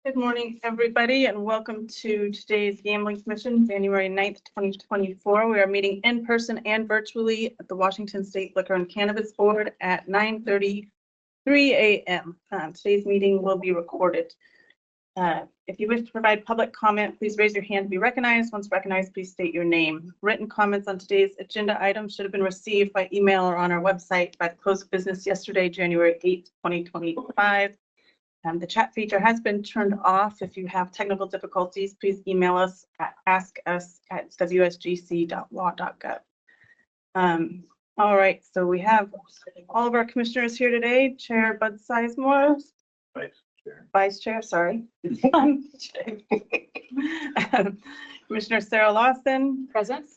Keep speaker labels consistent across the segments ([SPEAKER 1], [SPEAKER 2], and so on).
[SPEAKER 1] Good morning, everybody, and welcome to today's Gambling Commission, January 9th, 2024. We are meeting in person and virtually at the Washington State Liquor and Cannabis Board at 9:33 a.m. Today's meeting will be recorded. If you wish to provide public comment, please raise your hand to be recognized. Once recognized, please state your name. Written comments on today's agenda items should have been received by email or on our website by the close of business yesterday, January 8th, 2025. The chat feature has been turned off. If you have technical difficulties, please email us at askus@wsgc.law.gov. All right, so we have all of our commissioners here today. Chair Bud Sizemore. Vice Chair, sorry. Commissioner Sarah Lawson. Present.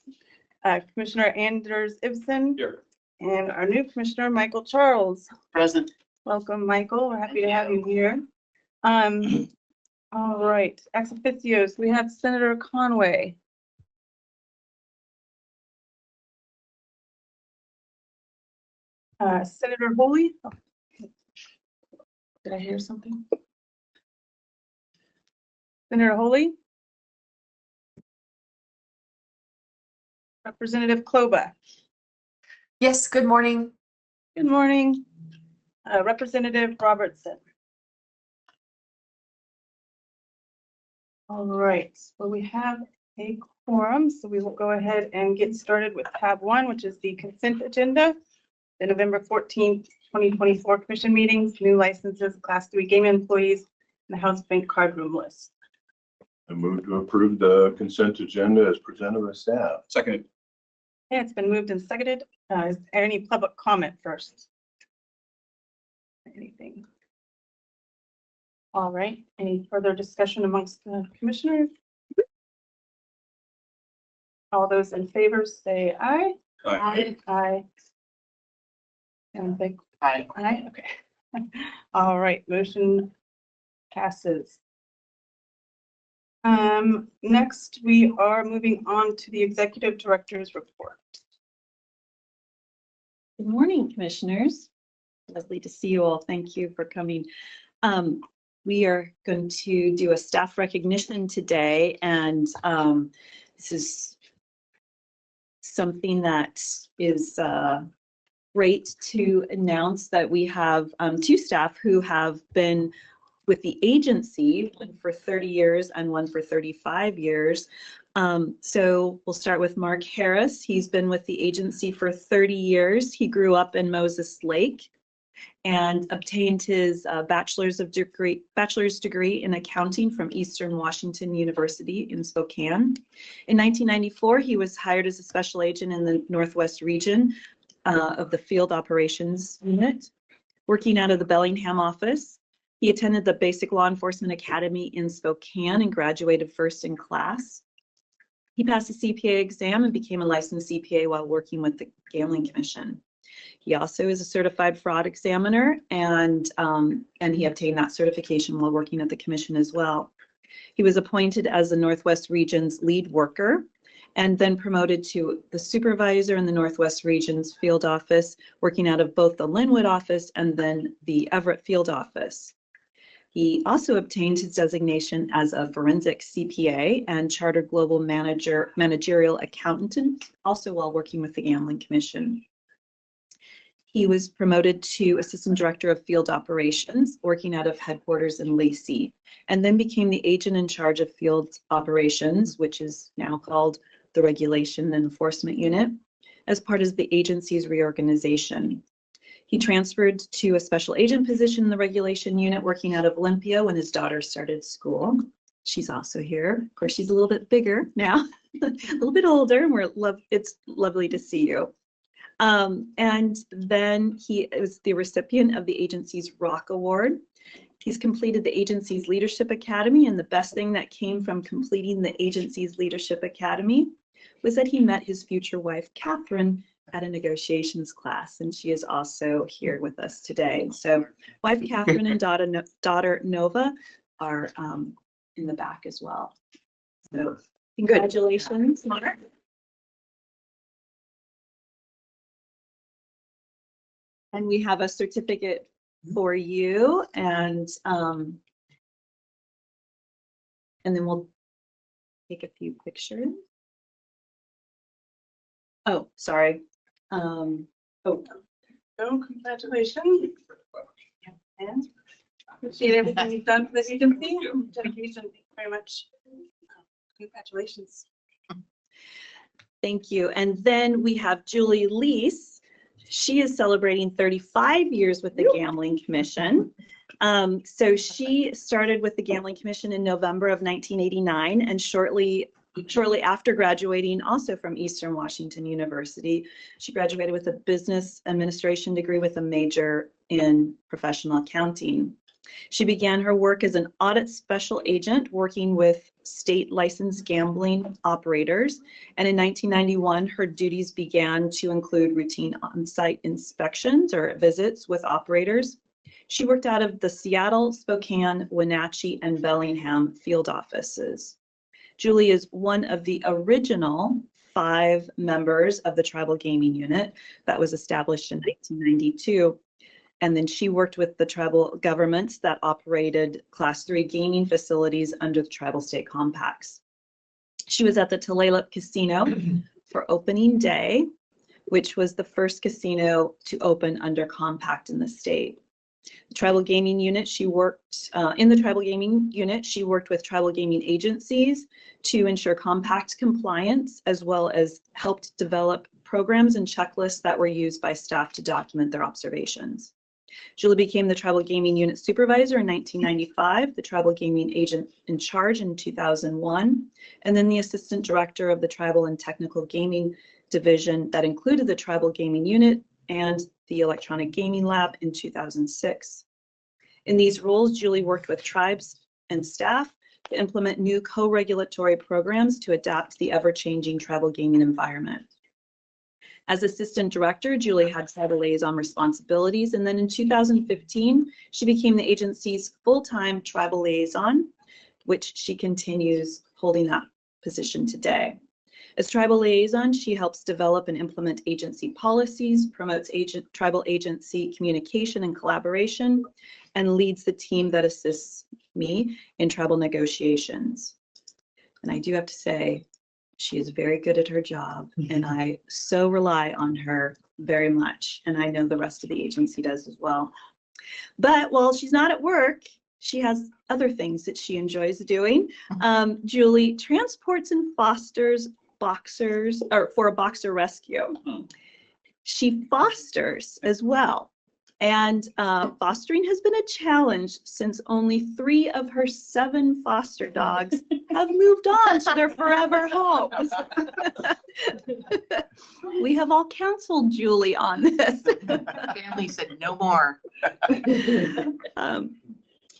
[SPEAKER 1] Commissioner Anders Ibsen. Here. And our new Commissioner, Michael Charles.
[SPEAKER 2] Present.
[SPEAKER 1] Welcome, Michael. We're happy to have you here. All right, ex officios, we have Senator Conway. Senator Holy. Oh. Did I hear something? Senator Holy. Representative Kloba.
[SPEAKER 3] Yes, good morning.
[SPEAKER 1] Good morning. Representative Robertson. All right, well, we have a quorum, so we will go ahead and get started with tab 1, which is the consent agenda. The November 14th, 2024 commission meetings, new licenses, class 3 gaming employees, and the House Bank card room list.
[SPEAKER 4] I move to approve the consent agenda as presented by staff.
[SPEAKER 2] Second.
[SPEAKER 1] Okay, it's been moved and seconded. Is there any public comment first? Anything? All right, any further discussion amongst the commissioners? All those in favor say aye.
[SPEAKER 2] Aye.
[SPEAKER 1] Aye. And big
[SPEAKER 2] Aye.
[SPEAKER 1] aye, okay. All right, motion passes. Next, we are moving on to the executive director's report.
[SPEAKER 5] Good morning, commissioners. Lovely to see you all. Thank you for coming. We are going to do a staff recognition today, and this is something that is great to announce that we have 2 staff who have been with the agency, one for 30 years and one for 35 years. So we'll start with Mark Harris. He's been with the agency for 30 years. He grew up in Moses Lake and obtained his bachelor's degree in accounting from Eastern Washington University in Spokane. In 1994, he was hired as a special agent in the Northwest region of the Field Operations Unit, working out of the Bellingham office. He attended the Basic Law Enforcement Academy in Spokane and graduated first in class. He passed the CPA exam and became a licensed CPA while working with the Gambling Commission. He also is a certified fraud examiner, and he obtained that certification while working at the commission as well. He was appointed as the Northwest Region's lead worker and then promoted to the supervisor in the Northwest Region's field office, working out of both the Linwood office and then the Everett field office. He also obtained his designation as a forensic CPA and chartered global managerial accountant, also while working with the Gambling Commission. He was promoted to Assistant Director of Field Operations, working out of headquarters in Lacey, and then became the agent in charge of Field Operations, which is now called the Regulation and Enforcement Unit, as part of the agency's reorganization. He transferred to a special agent position in the Regulation Unit, working out of Olympia when his daughter started school. She's also here. Of course, she's a little bit bigger now, a little bit older, and it's lovely to see you. And then he was the recipient of the agency's Rock Award. He's completed the agency's Leadership Academy, and the best thing that came from completing the agency's Leadership Academy was that he met his future wife, Catherine, at a negotiations class, and she is also here with us today. So wife Catherine and daughter Nova are in the back as well. So congratulations, Mark. And we have a certificate for you, and and then we'll take a few pictures. Oh, sorry. Oh,
[SPEAKER 1] So congratulations. And appreciate everything you've done for the agency. Dedication, thank you very much. Congratulations.
[SPEAKER 5] thank you. And then we have Julie Lease. She is celebrating 35 years with the Gambling Commission. So she started with the Gambling Commission in November of 1989, and shortly after graduating also from Eastern Washington University, she graduated with a business administration degree with a major in professional accounting. She began her work as an audit special agent working with state licensed gambling operators. And in 1991, her duties began to include routine on-site inspections or visits with operators. She worked out of the Seattle, Spokane, Wenatchee, and Bellingham field offices. Julie is one of the original 5 members of the Tribal Gaming Unit that was established in 1992. And then she worked with the tribal governments that operated Class 3 gaming facilities under the tribal state compacts. She was at the Tulalip Casino for opening day, which was the first casino to open under compact in the state. The Tribal Gaming Unit, she worked in the Tribal Gaming Unit, she worked with tribal gaming agencies to ensure compact compliance, as well as helped develop programs and checklists that were used by staff to document their observations. Julie became the Tribal Gaming Unit Supervisor in 1995, the Tribal Gaming Agent in Charge in 2001, and then the Assistant Director of the Tribal and Technical Gaming Division that included the Tribal Gaming Unit and the Electronic Gaming Lab in 2006. In these roles, Julie worked with tribes and staff to implement new co-regulatory programs to adapt to the ever-changing tribal gaming environment. As Assistant Director, Julie had tribal liaison responsibilities, and then in 2015, she became the agency's full-time tribal liaison, which she continues holding that position today. As tribal liaison, she helps develop and implement agency policies, promotes tribal agency communication and collaboration, and leads the team that assists me in tribal negotiations. And I do have to say, she is very good at her job, and I so rely on her very much. And I know the rest of the agency does as well. But while she's not at work, she has other things that she enjoys doing. Julie transports and fosters boxers, or for a boxer rescue. She fosters as well. And fostering has been a challenge since only 3 of her 7 foster dogs have moved on to their forever homes. We have all counseled Julie on this.
[SPEAKER 3] Family said no more.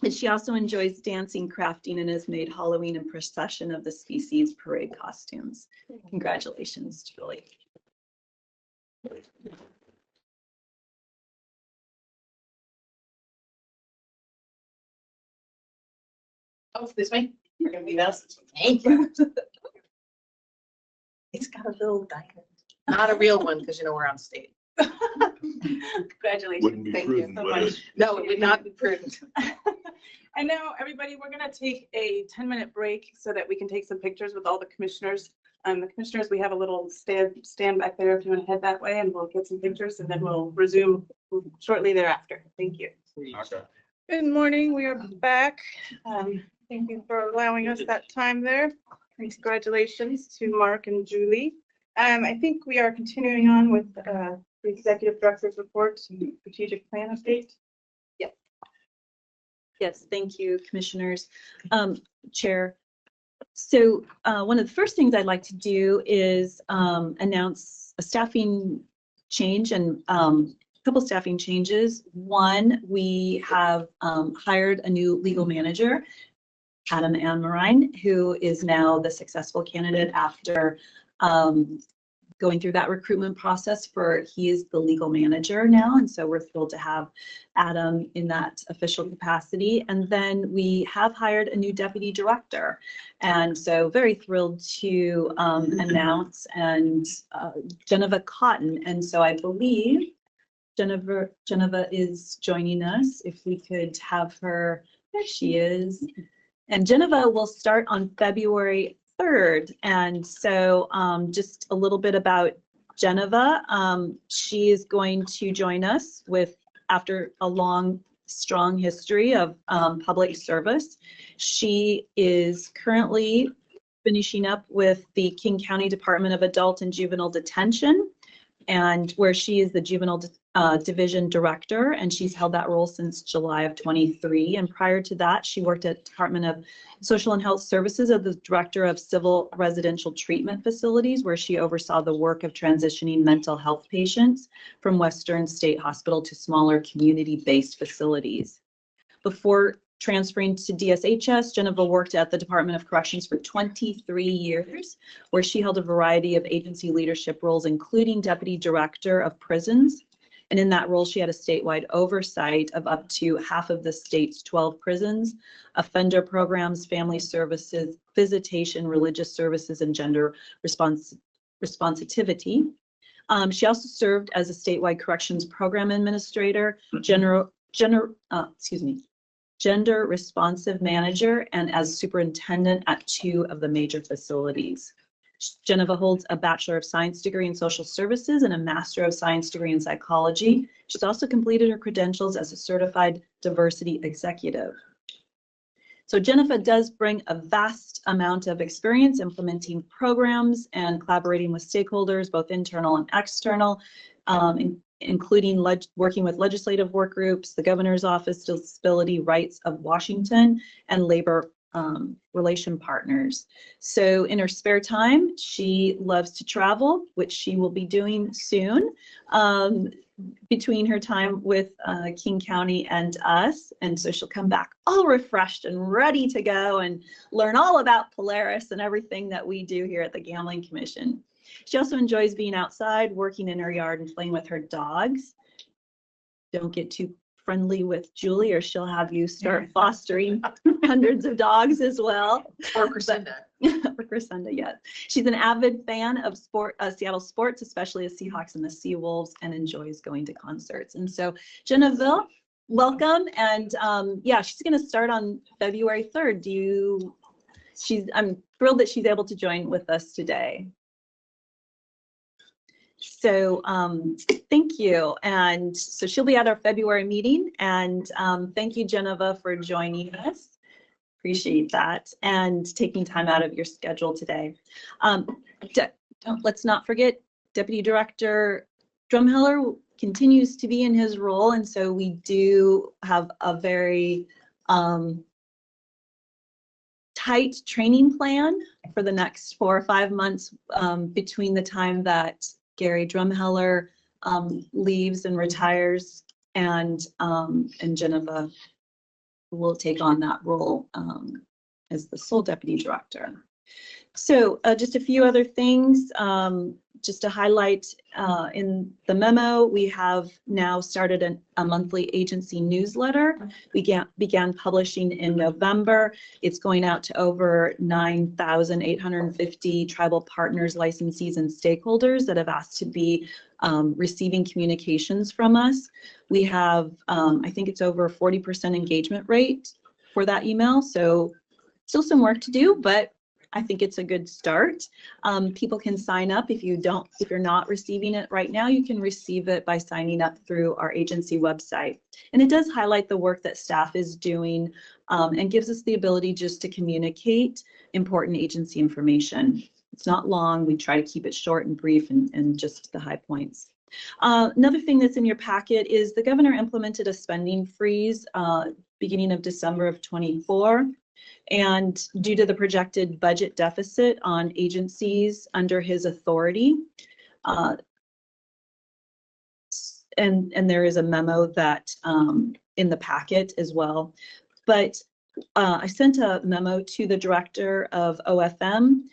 [SPEAKER 5] And she also enjoys dancing, crafting, and has made Halloween and procession of the species parade costumes. Congratulations, Julie.
[SPEAKER 3] Oh, this way. We're gonna be this.
[SPEAKER 1] Thank you. It's got a little diamond.
[SPEAKER 3] Not a real one, because you know we're on state.
[SPEAKER 1] Congratulations.
[SPEAKER 4] Wouldn't be
[SPEAKER 3] Thank you
[SPEAKER 4] prudent,
[SPEAKER 3] so
[SPEAKER 4] would
[SPEAKER 3] much.
[SPEAKER 4] it?
[SPEAKER 3] No, it would not be prudent.
[SPEAKER 1] I know, everybody, we're going to take a 10-minute break so that we can take some pictures with all the commissioners. The commissioners, we have a little stand back there if you want to head that way, and we'll get some pictures, and then we'll resume shortly thereafter. Thank you.
[SPEAKER 4] Okay.
[SPEAKER 1] Good morning. We are back. Thank you for allowing us that time there. Congratulations to Mark and Julie. I think we are continuing on with the executive director's report and strategic plan update.
[SPEAKER 5] Yes, thank you, commissioners. Chair. So one of the first things I'd like to do is announce a staffing change and a couple staffing changes. One, we have hired a new legal manager, Adam Marine, who is now the successful candidate after going through that recruitment process he is the legal manager now. And so we're thrilled to have Adam in that official capacity. And then we have hired a new deputy director. And so very thrilled to announce Geneva Cotton. And so I believe Geneva is joining us. If we could have her, there she is. And Geneva will start on February 3rd. And so just a little bit about Geneva. She is going to join us after a long, strong history of public service. She is currently finishing up with the King County Department of Adult and Juvenile Detention, and where she is the Juvenile Division Director, and she's held that role since July of 23. And prior to that, she worked at Department of Social and Health Services as the Director of Civil Residential Treatment Facilities, where she oversaw the work of transitioning mental health patients from Western State Hospital to smaller community-based facilities. Before transferring to DSHS, Geneva worked at the Department of Corrections for 23 years, where she held a variety of agency leadership roles, including Deputy Director of Prisons. And in that role, she had a statewide oversight of up to half of the state's 12 prisons, offender programs, family services, visitation, religious services, and gender responsitivity. She also served as a statewide corrections program administrator, gender responsive manager, and as superintendent at 2 of the major facilities. Geneva holds a Bachelor of Science degree in Social Services and a Master of Science degree in Psychology. She's also completed her credentials as a certified diversity executive. So Geneva does bring a vast amount of experience implementing programs and collaborating with stakeholders, both internal and external, including working with legislative work groups, the Governor's Office, Disability Rights of Washington, and labor relation partners. So in her spare time, she loves to travel, which she will be doing soon, between her time with King County and us. And so she'll come back all refreshed and ready to go and learn all about Polaris and everything that we do here at the Gambling Commission. She also enjoys being outside, working in her yard, and playing with her dogs. Don't get too friendly with Julie, or she'll have you start fostering hundreds of dogs as well.
[SPEAKER 3] Or Crescenda.
[SPEAKER 5] Or Crescenda, yes. She's an avid fan of Seattle sports, especially the Seahawks and the Seawolves, and enjoys going to concerts. And so, Genevieve, welcome. And yeah, she's going to start on February 3rd. I'm thrilled that she's able to join with us today. So thank you. And so she'll be at our February meeting. And thank you, Geneva, for joining us. Appreciate that and taking time out of your schedule today. Let's not forget, Deputy Director Drumheller continues to be in his role. And so we do have a very tight training plan for the next 4 or 5 months between the time that Gary Drumheller leaves and retires, and Geneva will take on that role as the sole deputy director. So just a few other things, just to highlight in the memo, we have now started a monthly agency newsletter. We began publishing in November. It's going out to over 9,850 tribal partners, licensees, and stakeholders that have asked to be receiving communications from us. We have, I think it's over a 40% engagement rate for that email. So still some work to do, but I think it's a good start. People can sign up if you're not receiving it right now. You can receive it by signing up through our agency website. And it does highlight the work that staff is doing and gives us the ability just to communicate important agency information. It's not long. We try to keep it short and brief and just the high points. Another thing that's in your packet is the governor implemented a spending freeze beginning of December of 24. And due to the projected budget deficit on agencies under his authority, and there is a memo that in the packet as well. But I sent a memo to the director of OFM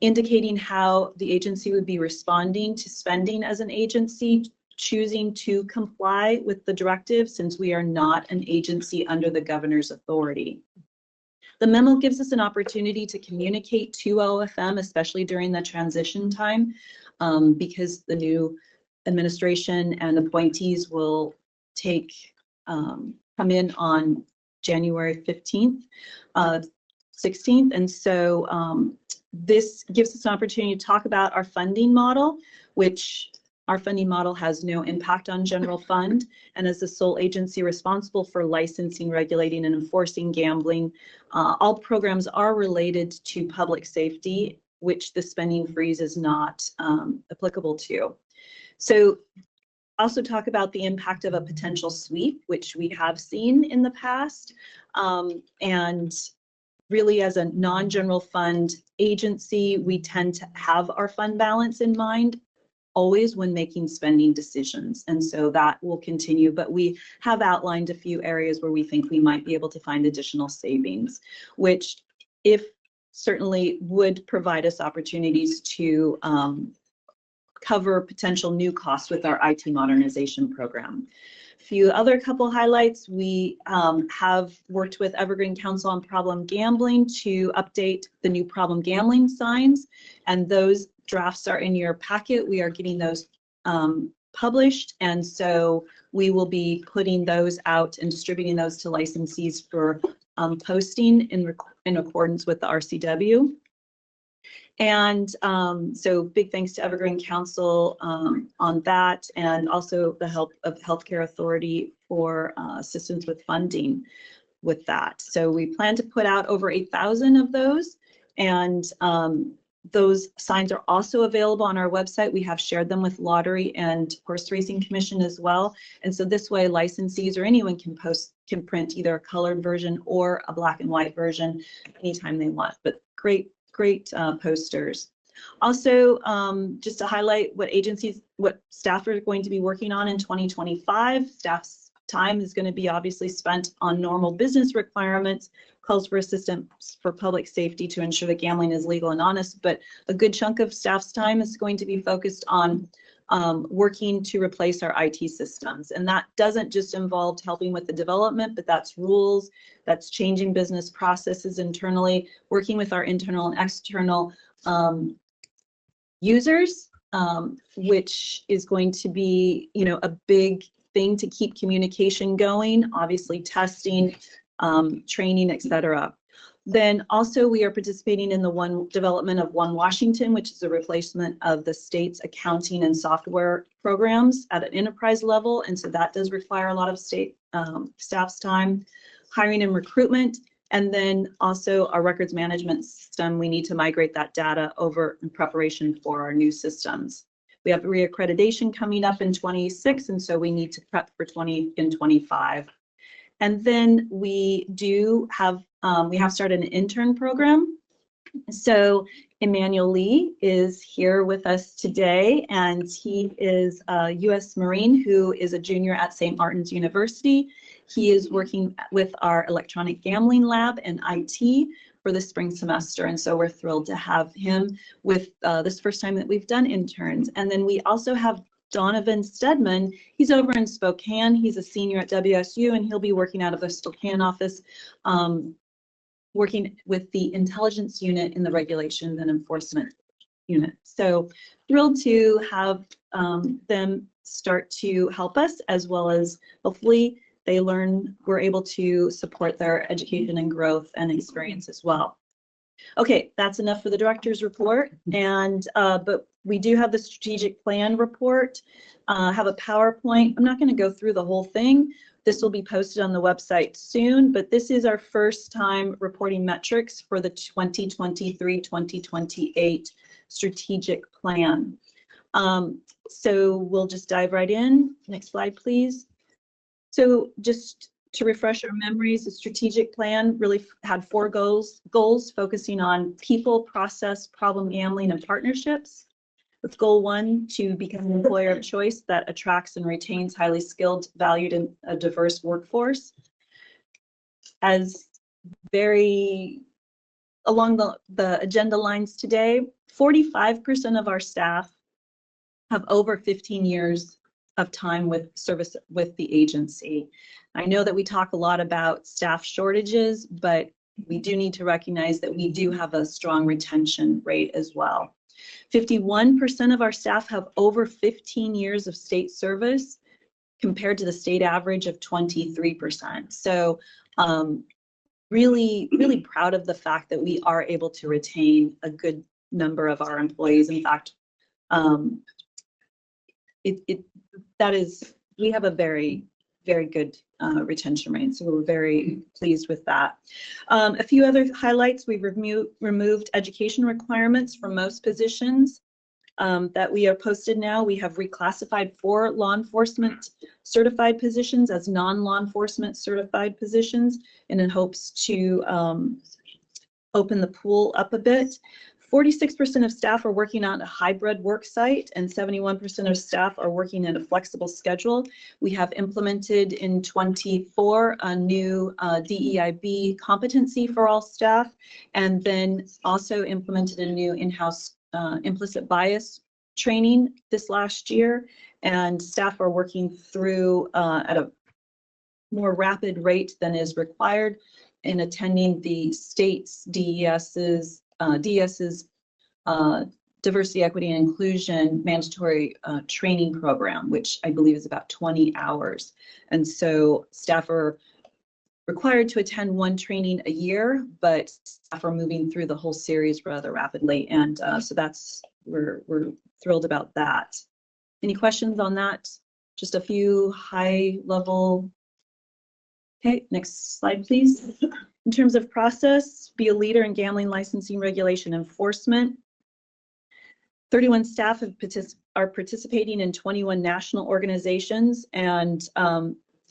[SPEAKER 5] indicating how the agency would be responding to spending as an agency, choosing to comply with the directive since we are not an agency under the governor's authority. The memo gives us an opportunity to communicate to OFM, especially during the transition time, because the new administration and appointees will come in on January 15th. 16th. And so this gives us an opportunity to talk about our funding model, which our funding model has no impact on general fund. And as the sole agency responsible for licensing, regulating, and enforcing gambling, all programs are related to public safety, which the spending freeze is not applicable to. So also talk about the impact of a potential sweep, which we have seen in the past. And really, as a non-general fund agency, we tend to have our fund balance in mind always when making spending decisions. And so that will continue, but we have outlined a few areas where we think we might be able to find additional savings, which if certainly would provide us opportunities to cover potential new costs with our IT modernization program. A few other couple highlights. We have worked with Evergreen Council on problem gambling to update the new problem gambling signs, and those drafts are in your packet. We are getting those published, and so we will be putting those out and distributing those to licensees for posting in accordance with the RCW. And so big thanks to Evergreen Council on that, and also the help of Healthcare Authority for assistance with funding with that. So we plan to put out over 8,000 of those, and those signs are also available on our website. We have shared them with Lottery and Horse Racing Commission as well. And so this way licensees or anyone can print either a colored version or a black and white version anytime they want. But great posters. Also, just to highlight what staff are going to be working on in 2025. Staff's time is going to be obviously spent on normal business requirements, calls for assistance for public safety to ensure that gambling is legal and honest, but a good chunk of staff's time is going to be focused on working to replace our IT systems. And that doesn't just involve helping with the development, but that's rules, that's changing business processes internally, working with our internal and external users, which is going to be, a big thing to keep communication going, obviously testing, training, etc. Then also we are participating in the development of One Washington, which is a replacement of the state's accounting and software programs at an enterprise level. And so that does require a lot of state staff's time, hiring and recruitment. And then also our records management system, we need to migrate that data over in preparation for our new systems. We have reaccreditation coming up in 26, and so we need to prep for 20 and 25. And then we have started an intern program. So Emmanuel Lee is here with us today, and he is a U.S. Marine who is a junior at St. Martin's University. He is working with our electronic gambling lab and IT for the spring semester, and so we're thrilled to have him with this first time that we've done interns. And then we also have Donovan Stedman. He's over in Spokane. He's a senior at WSU, and he'll be working out of the Spokane office, working with the intelligence unit in the regulations and enforcement unit. So thrilled to have them start to help us, as well as hopefully we're able to support their education and growth and experience as well. Okay, that's enough for the director's report. And but we do have the strategic plan report, have a PowerPoint. I'm not going to go through the whole thing. This will be posted on the website soon, but this is our first time reporting metrics for the 2023-2028 strategic plan. So we'll just dive right in. Next slide, please. So just to refresh our memories, the strategic plan really had 4 goals focusing on people, process, problem gambling, and partnerships. With goal 1, to become an employer of choice that attracts and retains highly skilled, valued, and a diverse workforce. As very along the agenda lines today, 45% of our staff have over 15 years of time with service with the agency. I know that we talk a lot about staff shortages, but we do need to recognize that we do have a strong retention rate as well. 51% of our staff have over 15 years of state service compared to the state average of 23%. So really proud of the fact that we are able to retain a good number of our employees. In fact, we have a very good retention rate, so we're very pleased with that. A few other highlights: we've removed education requirements for most positions that we are posted now. We have reclassified 4 law enforcement certified positions as non-law enforcement certified positions, and in hopes to open the pool up a bit. 46% of staff are working on a hybrid work site, and 71% of staff are working in a flexible schedule. We have implemented in 24 a new DEIB competency for all staff, and then also implemented a new in-house implicit bias training this last year. And staff are working through at a more rapid rate than is required in attending the state's DS's diversity, equity, and inclusion mandatory training program, which I believe is about 20 hours. And so staff are required to attend 1 training a year, but staff are moving through the whole series rather rapidly. And so we're thrilled about that. Any questions on that? Just a few high level. Okay, next slide, please. In terms of process, be a leader in gambling licensing regulation enforcement. 31 staff are participating in 21 national organizations, and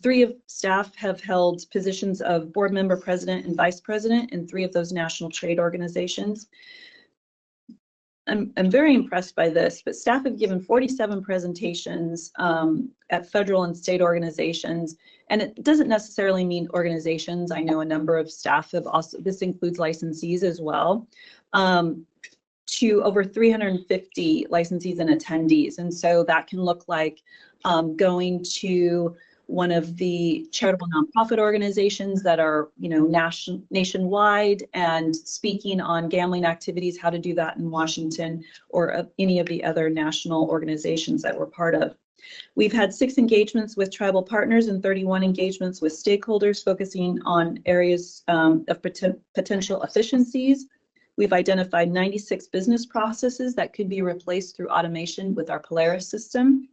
[SPEAKER 5] 3 of staff have held positions of board member, president, and vice president in 3 of those national trade organizations. I'm very impressed by this, but staff have given 47 presentations at federal and state organizations, and it doesn't necessarily mean organizations. I know a number of staff have also, this includes licensees as well, to over 350 licensees and attendees. And so that can look like going to one of the charitable nonprofit organizations that are, nationwide, and speaking on gambling activities, how to do that in Washington, or any of the other national organizations that we're part of. We've had 6 engagements with tribal partners and 31 engagements with stakeholders, focusing on areas of potential efficiencies. We've identified 96 business processes that could be replaced through automation with our Polaris system.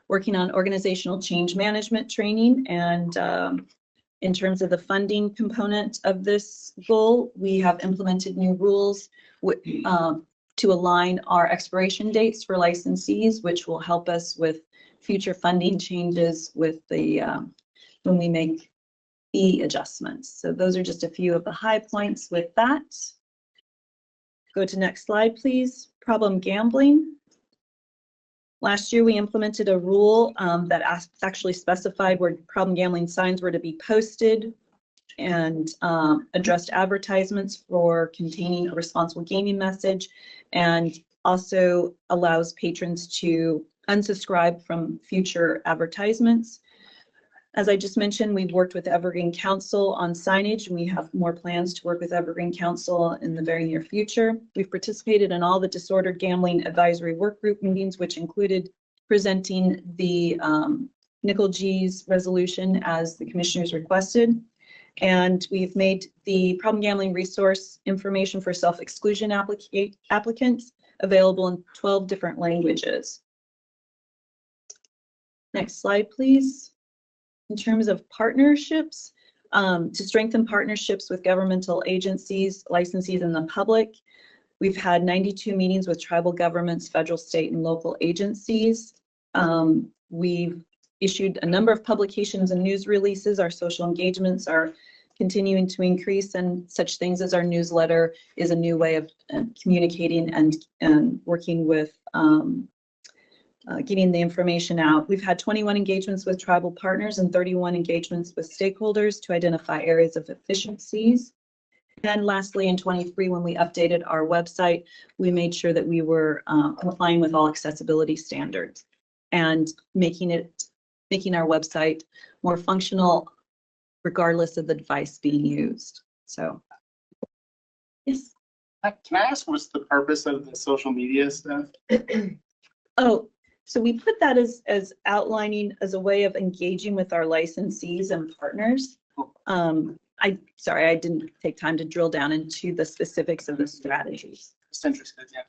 [SPEAKER 5] Working on organizational change management training, and in terms of the funding component of this goal, we have implemented new rules to align our expiration dates for licensees, which will help us with future funding changes with the when we make fee adjustments. So those are just a few of the high points with that. Go to next slide, please. Problem gambling. Last year, we implemented a rule that actually specified where problem gambling signs were to be posted, and addressed advertisements for containing a responsible gaming message, and also allows patrons to unsubscribe from future advertisements. As I just mentioned, we've worked with Evergreen Council on signage, and we have more plans to work with Evergreen Council in the very near future. We've participated in all the disordered gambling advisory work group meetings, which included presenting the Nickel G's resolution as the commissioners requested. And we've made the problem gambling resource information for self-exclusion applicants available in 12 different languages. Next slide, please. In terms of partnerships, to strengthen partnerships with governmental agencies, licensees, and the public, we've had 92 meetings with tribal governments, federal, state, and local agencies. We've issued a number of publications and news releases. Our social engagements are continuing to increase, and such things as our newsletter is a new way of communicating and working with getting the information out. We've had 21 engagements with tribal partners and 31 engagements with stakeholders to identify areas of efficiencies. And lastly, in 23, when we updated our website, we made sure that we were complying with all accessibility standards and making our website more functional regardless of the device being used. So, yes.
[SPEAKER 2] Can I ask what's the purpose of the social media stuff?
[SPEAKER 5] Oh, so we put that as outlining as a way of engaging with our licensees and partners. sorry, I didn't take time to drill down into the specifics of the strategies.
[SPEAKER 2] Just interested, yeah.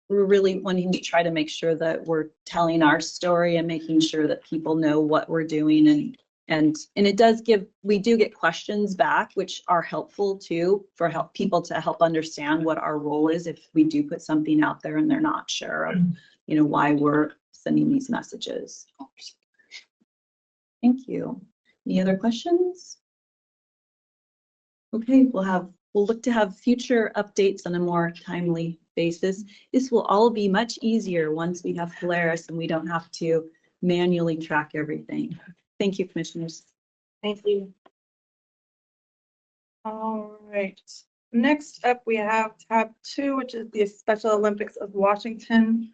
[SPEAKER 5] We're really wanting to try to make sure that we're telling our story and making sure that people know what we're doing, and it does we do get questions back, which are helpful too, for people to help understand what our role is if we do put something out there and they're not sure of, why we're sending these messages. Thank you. Any other questions? Okay, we'll look to have future updates on a more timely basis. This will all be much easier once we have Polaris and we don't have to manually track everything. Thank you, commissioners.
[SPEAKER 1] Thank you. All right. Next up, we have tab 2, which is the Special Olympics of Washington,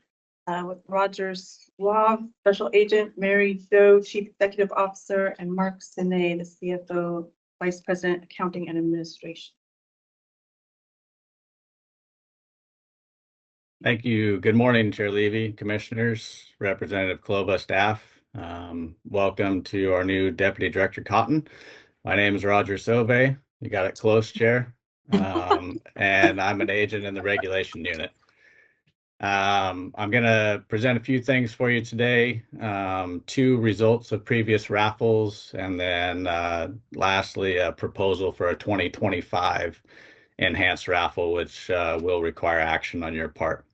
[SPEAKER 1] with Roger Suave, Special Agent, Mary Doe, Chief Executive Officer, and Mark Sinay, the CFO, Vice President, Accounting and Administration.
[SPEAKER 6] Thank you. Good morning, Chair Levy, Commissioners, Representative Klova, staff. Welcome to our new Deputy Director Cotton. My name is Roger Sauve. You got it close, Chair. And I'm an agent in the regulation unit. I'm going to present a few things for you today. 2 results of previous raffles, and then lastly, a proposal for a 2025 enhanced raffle, which will require action on your part.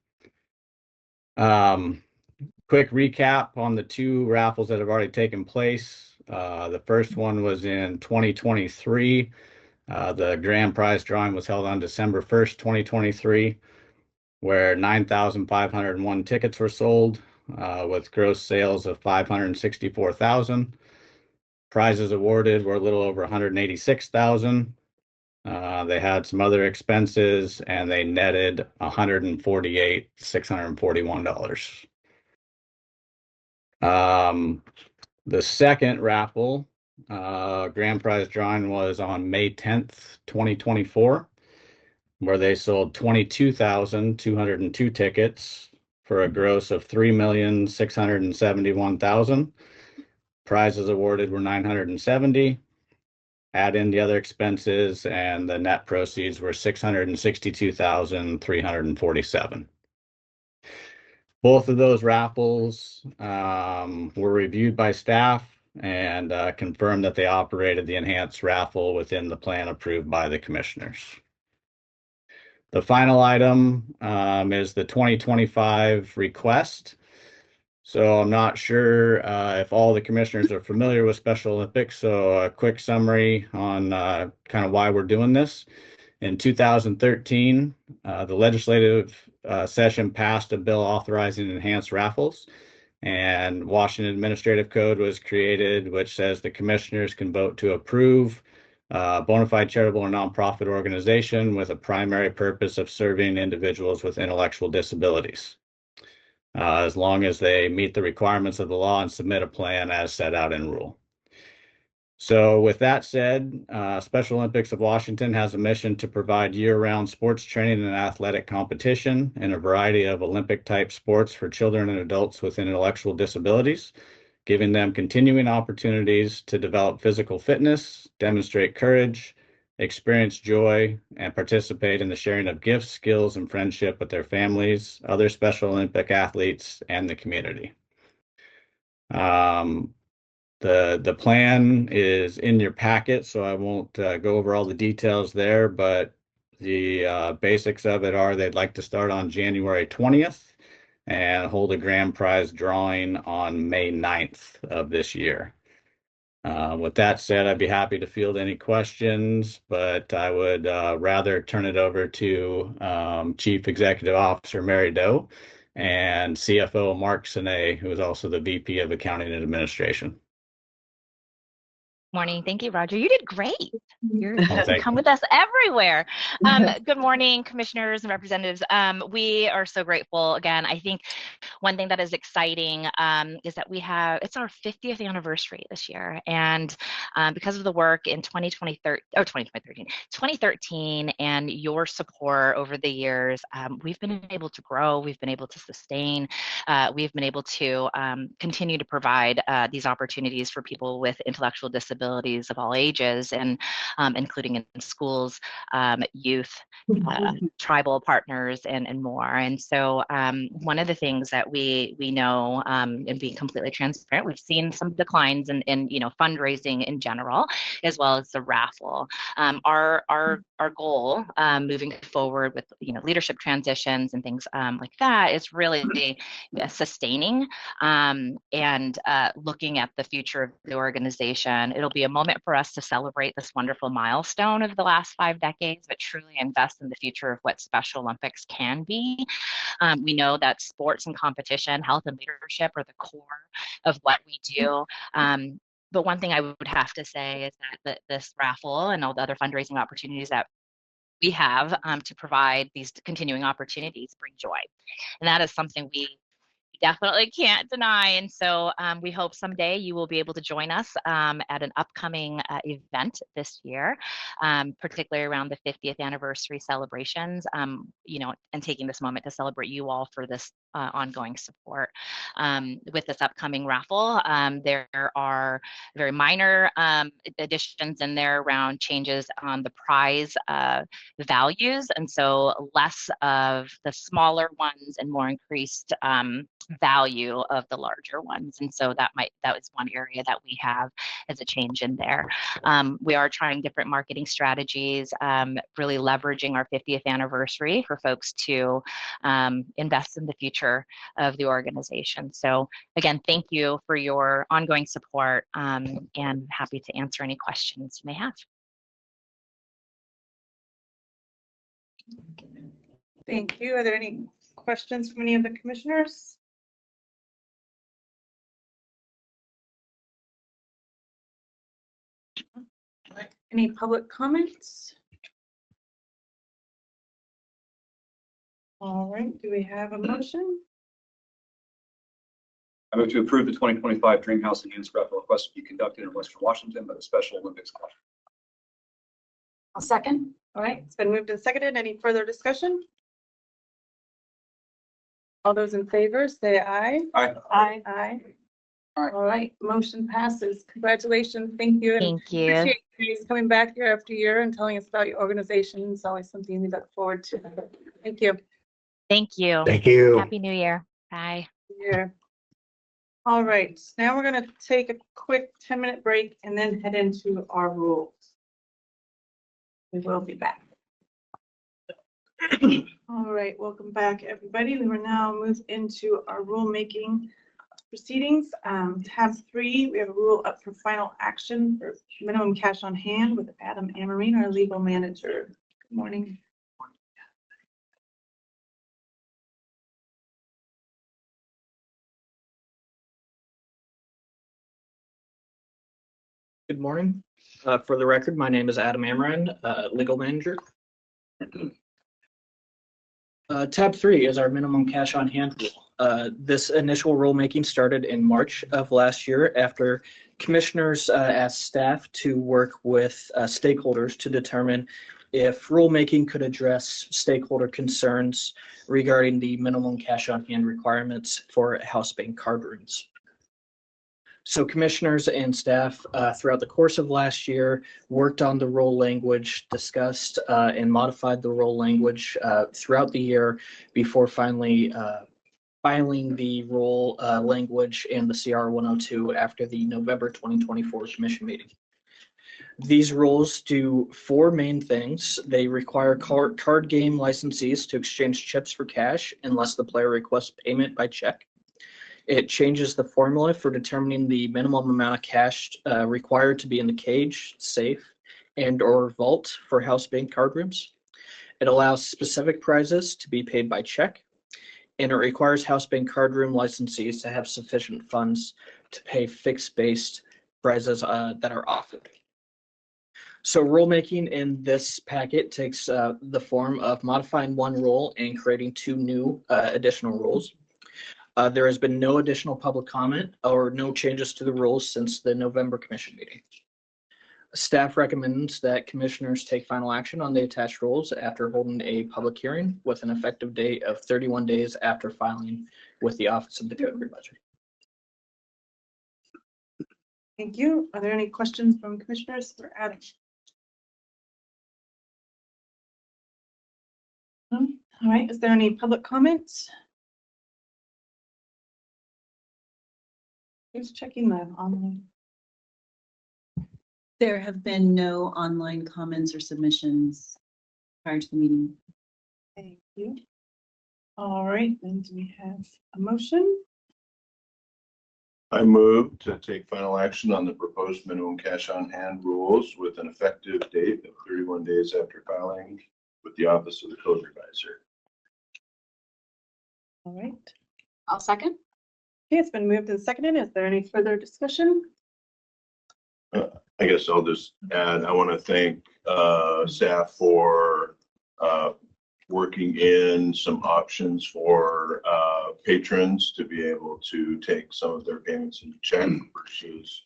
[SPEAKER 6] Quick recap on the 2 raffles that have already taken place. The first one was in 2023. The grand prize drawing was held on December 1st, 2023, where 9,501 tickets were sold, with gross sales of $564,000. Prizes awarded were a little over $186,000. They had some other expenses, and they netted $148,641. The second raffle, grand prize drawing, was on May 10th, 2024, where they sold 22,202 tickets for a gross of $3,671,000. Prizes awarded were $970. Add in the other expenses, and the net proceeds were $662,347. Both of those raffles were reviewed by staff and confirmed that they operated the enhanced raffle within the plan approved by the commissioners. The final item is the 2025 request. So I'm not sure if all the commissioners are familiar with Special Olympics, so a quick summary on kind of why we're doing this. In 2013, the legislative session passed a bill authorizing enhanced raffles, and Washington Administrative Code was created, which says the commissioners can vote to approve a bona fide charitable or nonprofit organization with a primary purpose of serving individuals with intellectual disabilities, as long as they meet the requirements of the law and submit a plan as set out in rule. So with that said, Special Olympics of Washington has a mission to provide year-round sports training and athletic competition in a variety of Olympic-type sports for children and adults with intellectual disabilities, giving them continuing opportunities to develop physical fitness, demonstrate courage, experience joy, and participate in the sharing of gifts, skills, and friendship with their families, other Special Olympic athletes, and the community. The plan is in your packet, so I won't go over all the details there, but the basics of it are they'd like to start on January 20th and hold a grand prize drawing on May 9th of this year. With that said, I'd be happy to field any questions, but I would rather turn it over to Chief Executive Officer Mary Doe and CFO Mark Sinay, who is also the VP of Accounting and Administration.
[SPEAKER 7] Morning. Thank you, Roger. You did great. You
[SPEAKER 6] thank
[SPEAKER 7] come
[SPEAKER 6] you.
[SPEAKER 7] with us everywhere. Good morning, commissioners and representatives. We are so grateful. Again, I think one thing that is exciting is that it's our 50th anniversary this year. And because of the work in 2013 and your support over the years, we've been able to grow, we've been able to sustain, we've been able to continue to provide these opportunities for people with intellectual disabilities disabilities of all ages, and including in schools, youth, tribal partners, and more. And so one of the things that we know, and being completely transparent, we've seen some declines in fundraising in general, as well as the raffle. Our goal moving forward with leadership transitions and things like that is really sustaining and looking at the future of the organization. It'll be a moment for us to celebrate this wonderful milestone of the last 5 decades, but truly invest in the future of what Special Olympics can be. We know that sports and competition, health and leadership are the core of what we do. But one thing I would have to say is that this raffle and all the other fundraising opportunities that we have to provide these continuing opportunities bring joy. And that is something we definitely can't deny. And so we hope someday you will be able to join us at an upcoming event this year, particularly around the 50th anniversary celebrations, and taking this moment to celebrate you all for this ongoing support. With this upcoming raffle, there are very minor additions in there around changes on the prize values. And so less of the smaller ones and more increased value of the larger ones. And so that was one area that we have as a change in there. We are trying different marketing strategies, really leveraging our 50th anniversary for folks to invest in the future of the organization. So again, thank you for your ongoing support, and happy to answer any questions you may have.
[SPEAKER 1] Thank you. Are there any questions from any of the commissioners? Any public comments? All right, do we have a motion?
[SPEAKER 8] I move to approve the 2025 Dream House Enhanced Raffle request to be conducted in Western Washington by the Special Olympics Commission.
[SPEAKER 3] I'll second.
[SPEAKER 1] All right, it's been moved and seconded. Any further discussion? All those in favor, say aye.
[SPEAKER 8] Aye.
[SPEAKER 1] Aye. Aye. All right, motion passes. Congratulations. Thank you. And
[SPEAKER 7] Thank you.
[SPEAKER 1] appreciate you guys coming back year after year and telling us about your organization. It's always something we look forward to. Thank you.
[SPEAKER 7] Thank you.
[SPEAKER 6] Thank you.
[SPEAKER 7] Happy New Year. Bye.
[SPEAKER 1] Yeah. All right, now we're going to take a quick 10-minute break and then head into our rules. We will be back. All right, welcome back, everybody. We will now move into our rulemaking proceedings. Tab 3, we have a rule up for final action for minimum cash on hand with Adam Amarine, our legal manager. Good morning.
[SPEAKER 9] Good morning. For the record, my name is Adam Amarin, legal manager. Tab 3 is our minimum cash on hand rule. This initial rulemaking started in March of last year after commissioners asked staff to work with stakeholders to determine if rulemaking could address stakeholder concerns regarding the minimum cash on hand requirements for house bank card rooms. So commissioners and staff throughout the course of last year worked on the rule language, discussed and modified the rule language throughout the year before finally filing the rule language and the CR 102 after the November 2024 commission meeting. These rules do 4 main things. They require card game licensees to exchange chips for cash unless the player requests payment by check. It changes the formula for determining the minimum amount of cash required to be in the cage, safe, and or vault for house bank card rooms. It allows specific prizes to be paid by check, and it requires house bank card room licensees to have sufficient funds to pay fixed-based prizes that are offered. So rulemaking in this packet takes the form of modifying one rule and creating 2 new additional rules. There has been no additional public comment or no changes to the rules since the November commission meeting. Staff recommends that commissioners take final action on the attached rules after holding a public hearing with an effective date of 31 days after filing with the Office of the Code Rebudget.
[SPEAKER 1] Thank you. Are there any questions from commissioners for Adam? No? All right, is there any public comments? Who's checking the online?
[SPEAKER 5] There have been no online comments or submissions prior to the meeting.
[SPEAKER 1] Thank you. All right, then do we have a motion?
[SPEAKER 4] I move to take final action on the proposed minimum cash on hand rules with an effective date of 31 days after filing with the Office of the Code Revisor.
[SPEAKER 1] All right.
[SPEAKER 3] I'll second.
[SPEAKER 1] Okay, it's been moved and seconded. Is there any further discussion?
[SPEAKER 4] I guess I'll just add, I want to thank staff for working in some options for patrons to be able to take some of their payments in check versus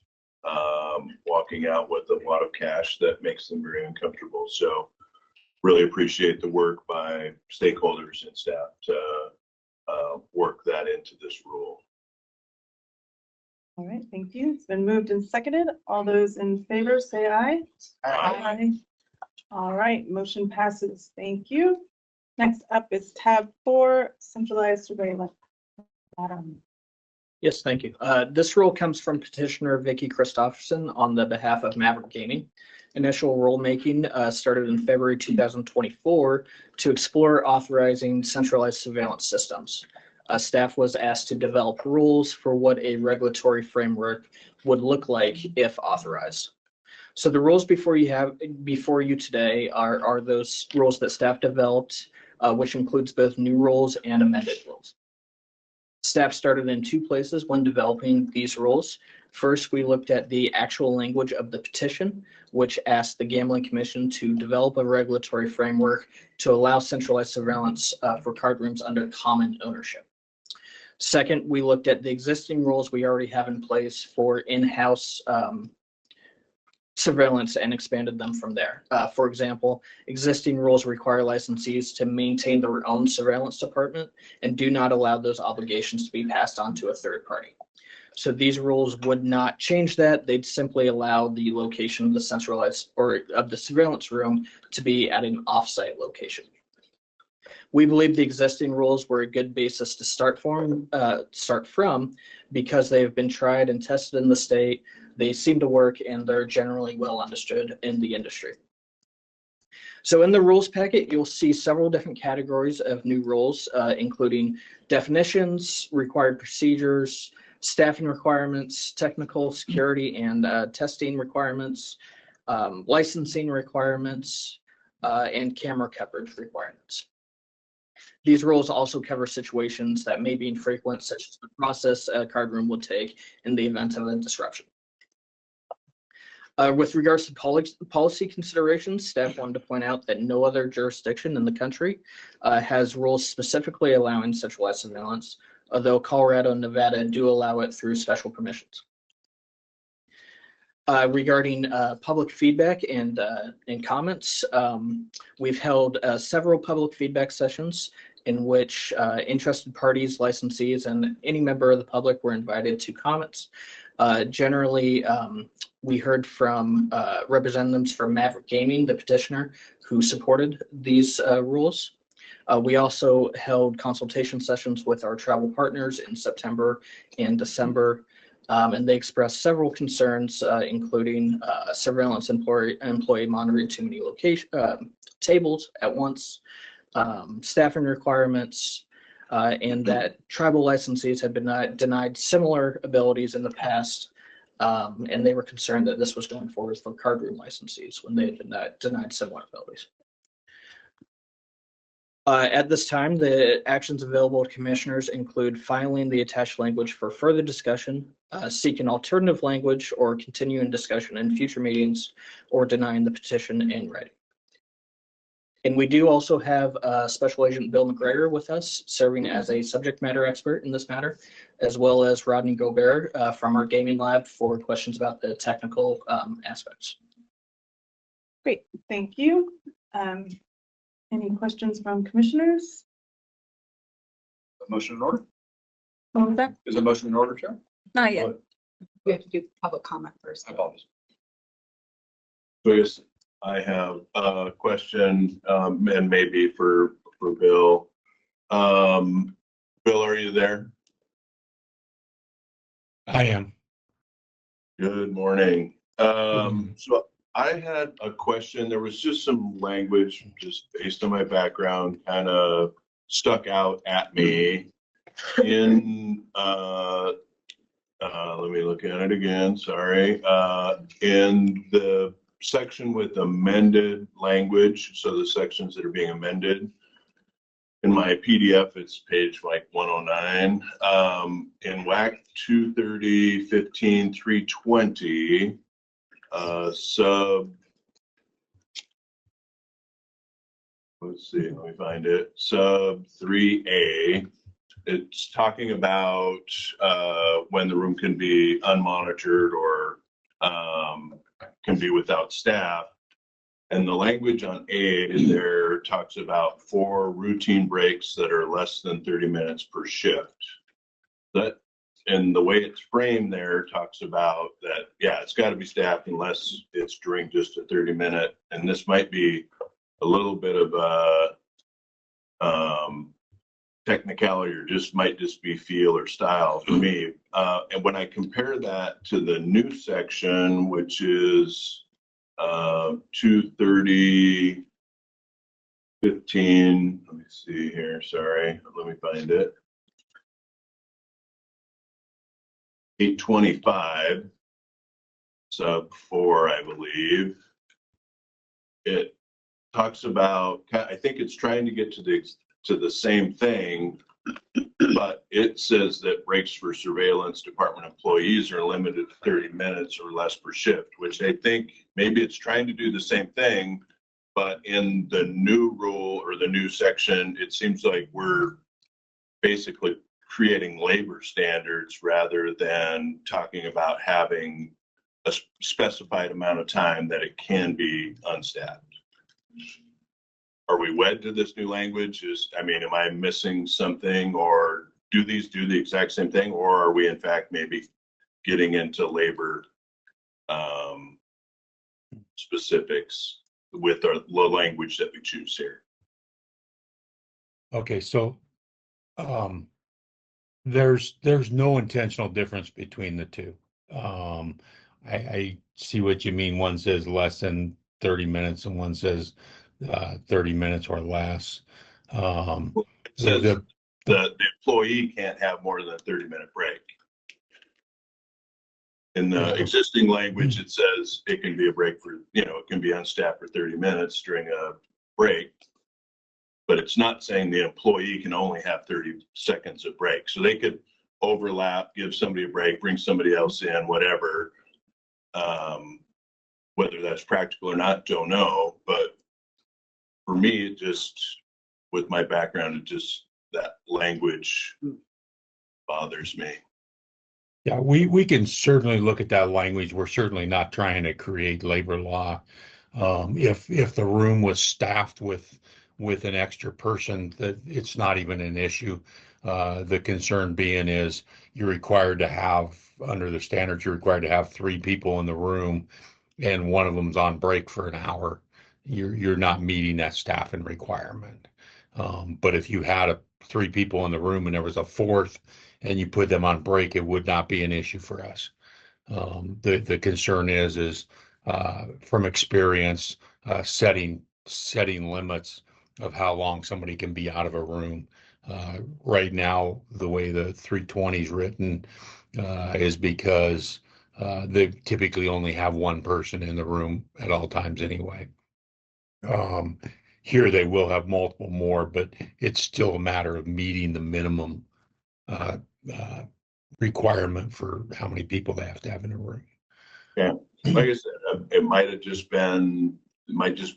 [SPEAKER 4] walking out with a lot of cash that makes them very uncomfortable. So really appreciate the work by stakeholders and staff to work that into this rule.
[SPEAKER 1] All right, thank you. It's been moved and seconded. All those in favor say aye. Aye. All right, motion passes. Thank you. Next up is tab 4, centralized surveillance. Adam.
[SPEAKER 9] Yes, thank you. This rule comes from petitioner Vicky Christopherson on the behalf of Maverick Gaming. Initial rulemaking started in February 2024 to explore authorizing centralized surveillance systems. Staff was asked to develop rules for what a regulatory framework would look like if authorized. So the rules before you today are those rules that staff developed, which includes both new rules and amended rules. Staff started in two places when developing these rules. First, we looked at the actual language of the petition, which asked the Gambling Commission to develop a regulatory framework to allow centralized surveillance for card rooms under common ownership. Second, we looked at the existing rules we already have in place for in-house surveillance and expanded them from there. For example, existing rules require licensees to maintain their own surveillance department and do not allow those obligations to be passed on to a third party. So these rules would not change that. They'd simply allow the location of the centralized or of the surveillance room to be at an offsite location. We believe the existing rules were a good basis to start from because they have been tried and tested in the state. They seem to work and they're generally well understood in the industry. So in the rules packet, you'll see several different categories of new rules, including definitions, required procedures, staffing requirements, technical security and testing requirements, licensing requirements, and camera coverage requirements. These rules also cover situations that may be infrequent, such as the process a card room would take in the event of a disruption. With regards to policy considerations, staff wanted to point out that no other jurisdiction in the country has rules specifically allowing centralized surveillance, although Colorado and Nevada do allow it through special permissions. Regarding public feedback and comments, we've held several public feedback sessions in which interested parties, licensees, and any member of the public were invited to comments. Generally, we heard from representatives from Maverick Gaming, the petitioner, who supported these rules. We also held consultation sessions with our travel partners in September and December, and they expressed several concerns, including surveillance employee monitoring too many tables at once, staffing requirements, and that tribal licensees had been denied similar abilities in the past, and they were concerned that this was going forward for card room licensees when they had been denied similar abilities. At this time, the actions available to commissioners include filing the attached language for further discussion, seeking alternative language, or continuing discussion in future meetings, or denying the petition in writing. And we do also have Special Agent Bill McGregor with us, serving as a subject matter expert in this matter, as well as Rodney Gobert from our gaming lab for questions about the technical aspects.
[SPEAKER 1] Great, thank you. Any questions from commissioners?
[SPEAKER 8] A motion in order?
[SPEAKER 1] What was that?
[SPEAKER 8] Is a motion in order, Chair?
[SPEAKER 1] Not yet.
[SPEAKER 3] We have to do public comment first.
[SPEAKER 8] I apologize.
[SPEAKER 4] So I guess I have a question, and maybe for Bill. Bill, are you there?
[SPEAKER 10] I am.
[SPEAKER 4] Good morning. So I had a question. There was just some language, just based on my background, kind of stuck out at me in, let me look at it again, sorry. In the section with amended language, so the sections that are being amended, in my PDF, it's page like 109. In WAC 230-15-320, let's see, let me find it. Sub 3A, it's talking about when the room can be unmonitored or can be without staff. And the language on A there talks about 4 routine breaks that are less than 30 minutes per shift. That, and the way it's framed there talks about that, yeah, it's got to be staffed unless it's during just a 30-minute. And this might be a little bit of a technicality, or might just be feel or style for me. And when I compare that to the new section, which is 230-15, let me see here, sorry, let me find it. 825, sub 4, I believe. It talks about, I think it's trying to get to the same thing, but it says that breaks for surveillance department employees are limited to 30 minutes or less per shift, which I think maybe it's trying to do the same thing, but in the new rule or the new section, it seems like we're basically creating labor standards rather than talking about having a specified amount of time that it can be unstaffed. Are we wed to this new language? I mean, am I missing something, or do these do the exact same thing, or are we in fact maybe getting into labor specifics with the language that we choose here?
[SPEAKER 10] Okay, so there's no intentional difference between the two. I see what you mean. One says less than 30 minutes and one says 30 minutes or less.
[SPEAKER 4] It says the employee can't have more than a 30-minute break. In the existing language, it says it can be a break for, it can be unstaffed for 30 minutes during a break, but it's not saying the employee can only have 30 seconds of break. So they could overlap, give somebody a break, bring somebody else in, whatever. Whether that's practical or not, don't know. But for me, it just, with my background, that language bothers me.
[SPEAKER 10] Yeah, we can certainly look at that language. We're certainly not trying to create labor law. If the room was staffed with an extra person, that it's not even an issue. The concern being is you're required to have, under the standards, you're required to have 3 people in the room, and one of them's on break for an hour. You're not meeting that staffing requirement. But if you had 3 people in the room and there was a 4th and you put them on break, it would not be an issue for us. The concern is from experience, setting limits of how long somebody can be out of a room. Right now, the way the 320 is written is because they typically only have 1 person in the room at all times anyway. Here they will have multiple more, but it's still a matter of meeting the minimum requirement for how many people they have to have in a room.
[SPEAKER 4] Yeah, like I said, it might just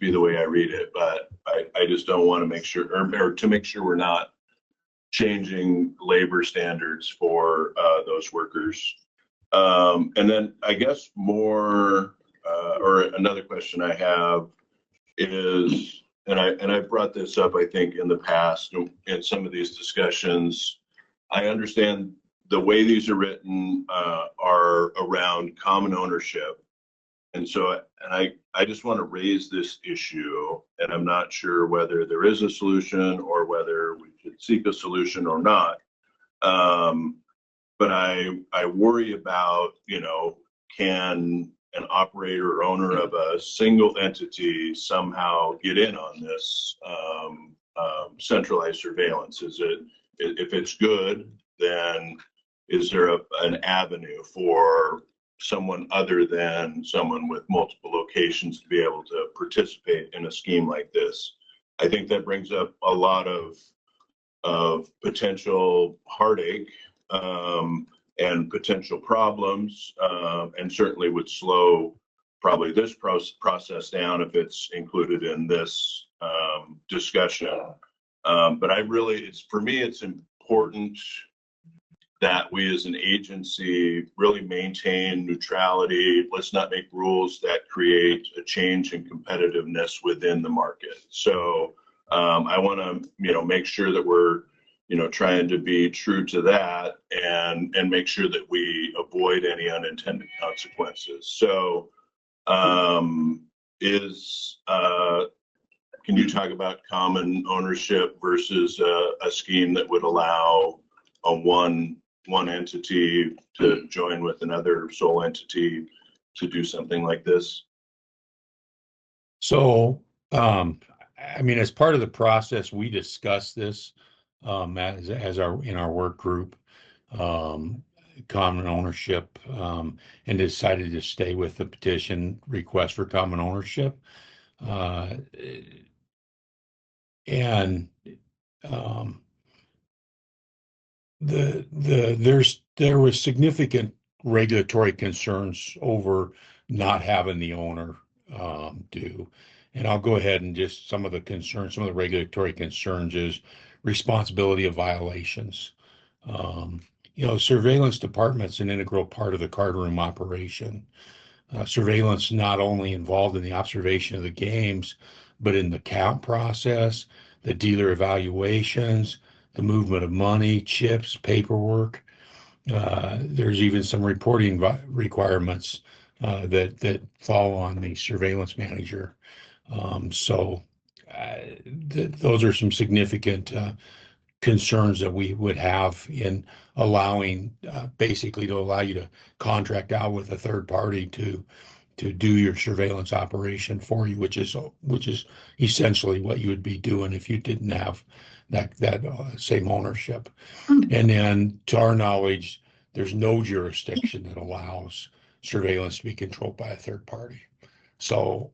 [SPEAKER 4] be the way I read it, but I just don't want to make sure, or to make sure we're not changing labor standards for those workers. And then I guess more, or another question I have is, and I brought this up, I think, in the past in some of these discussions. I understand the way these are written are around common ownership. And so, I just want to raise this issue, and I'm not sure whether there is a solution or whether we should seek a solution or not. But I worry about, can an operator or owner of a single entity somehow get in on this centralized surveillance? If it's good, then is there an avenue for someone other than someone with multiple locations to be able to participate in a scheme like this? I think that brings up a lot of potential heartache and potential problems, and certainly would slow probably this process down if it's included in this discussion. But for me, it's important that we as an agency really maintain neutrality. Let's not make rules that create a change in competitiveness within the market. So I want to, make sure that we're, trying to be true to that and make sure that we avoid any unintended consequences. So can you talk about common ownership versus a scheme that would allow a one entity to join with another sole entity to do something like this?
[SPEAKER 10] So, as part of the process, we discussed this in our work group, common ownership, and decided to stay with the petition request for common ownership. There was significant regulatory concerns over not having the owner do. And I'll go ahead and just some of the regulatory concerns is responsibility of violations. Surveillance department's an integral part of the cardroom operation. Surveillance not only involved in the observation of the games, but in the count process, the dealer evaluations, the movement of money, chips, paperwork. There's even some reporting requirements that fall on the surveillance manager. Those are some significant concerns that we would have in allowing, basically to allow you to contract out with a third party to do your surveillance operation for you, which is essentially what you would be doing if you didn't have that same ownership. And then, to our knowledge, there's no jurisdiction that allows surveillance to be controlled by a third party. So,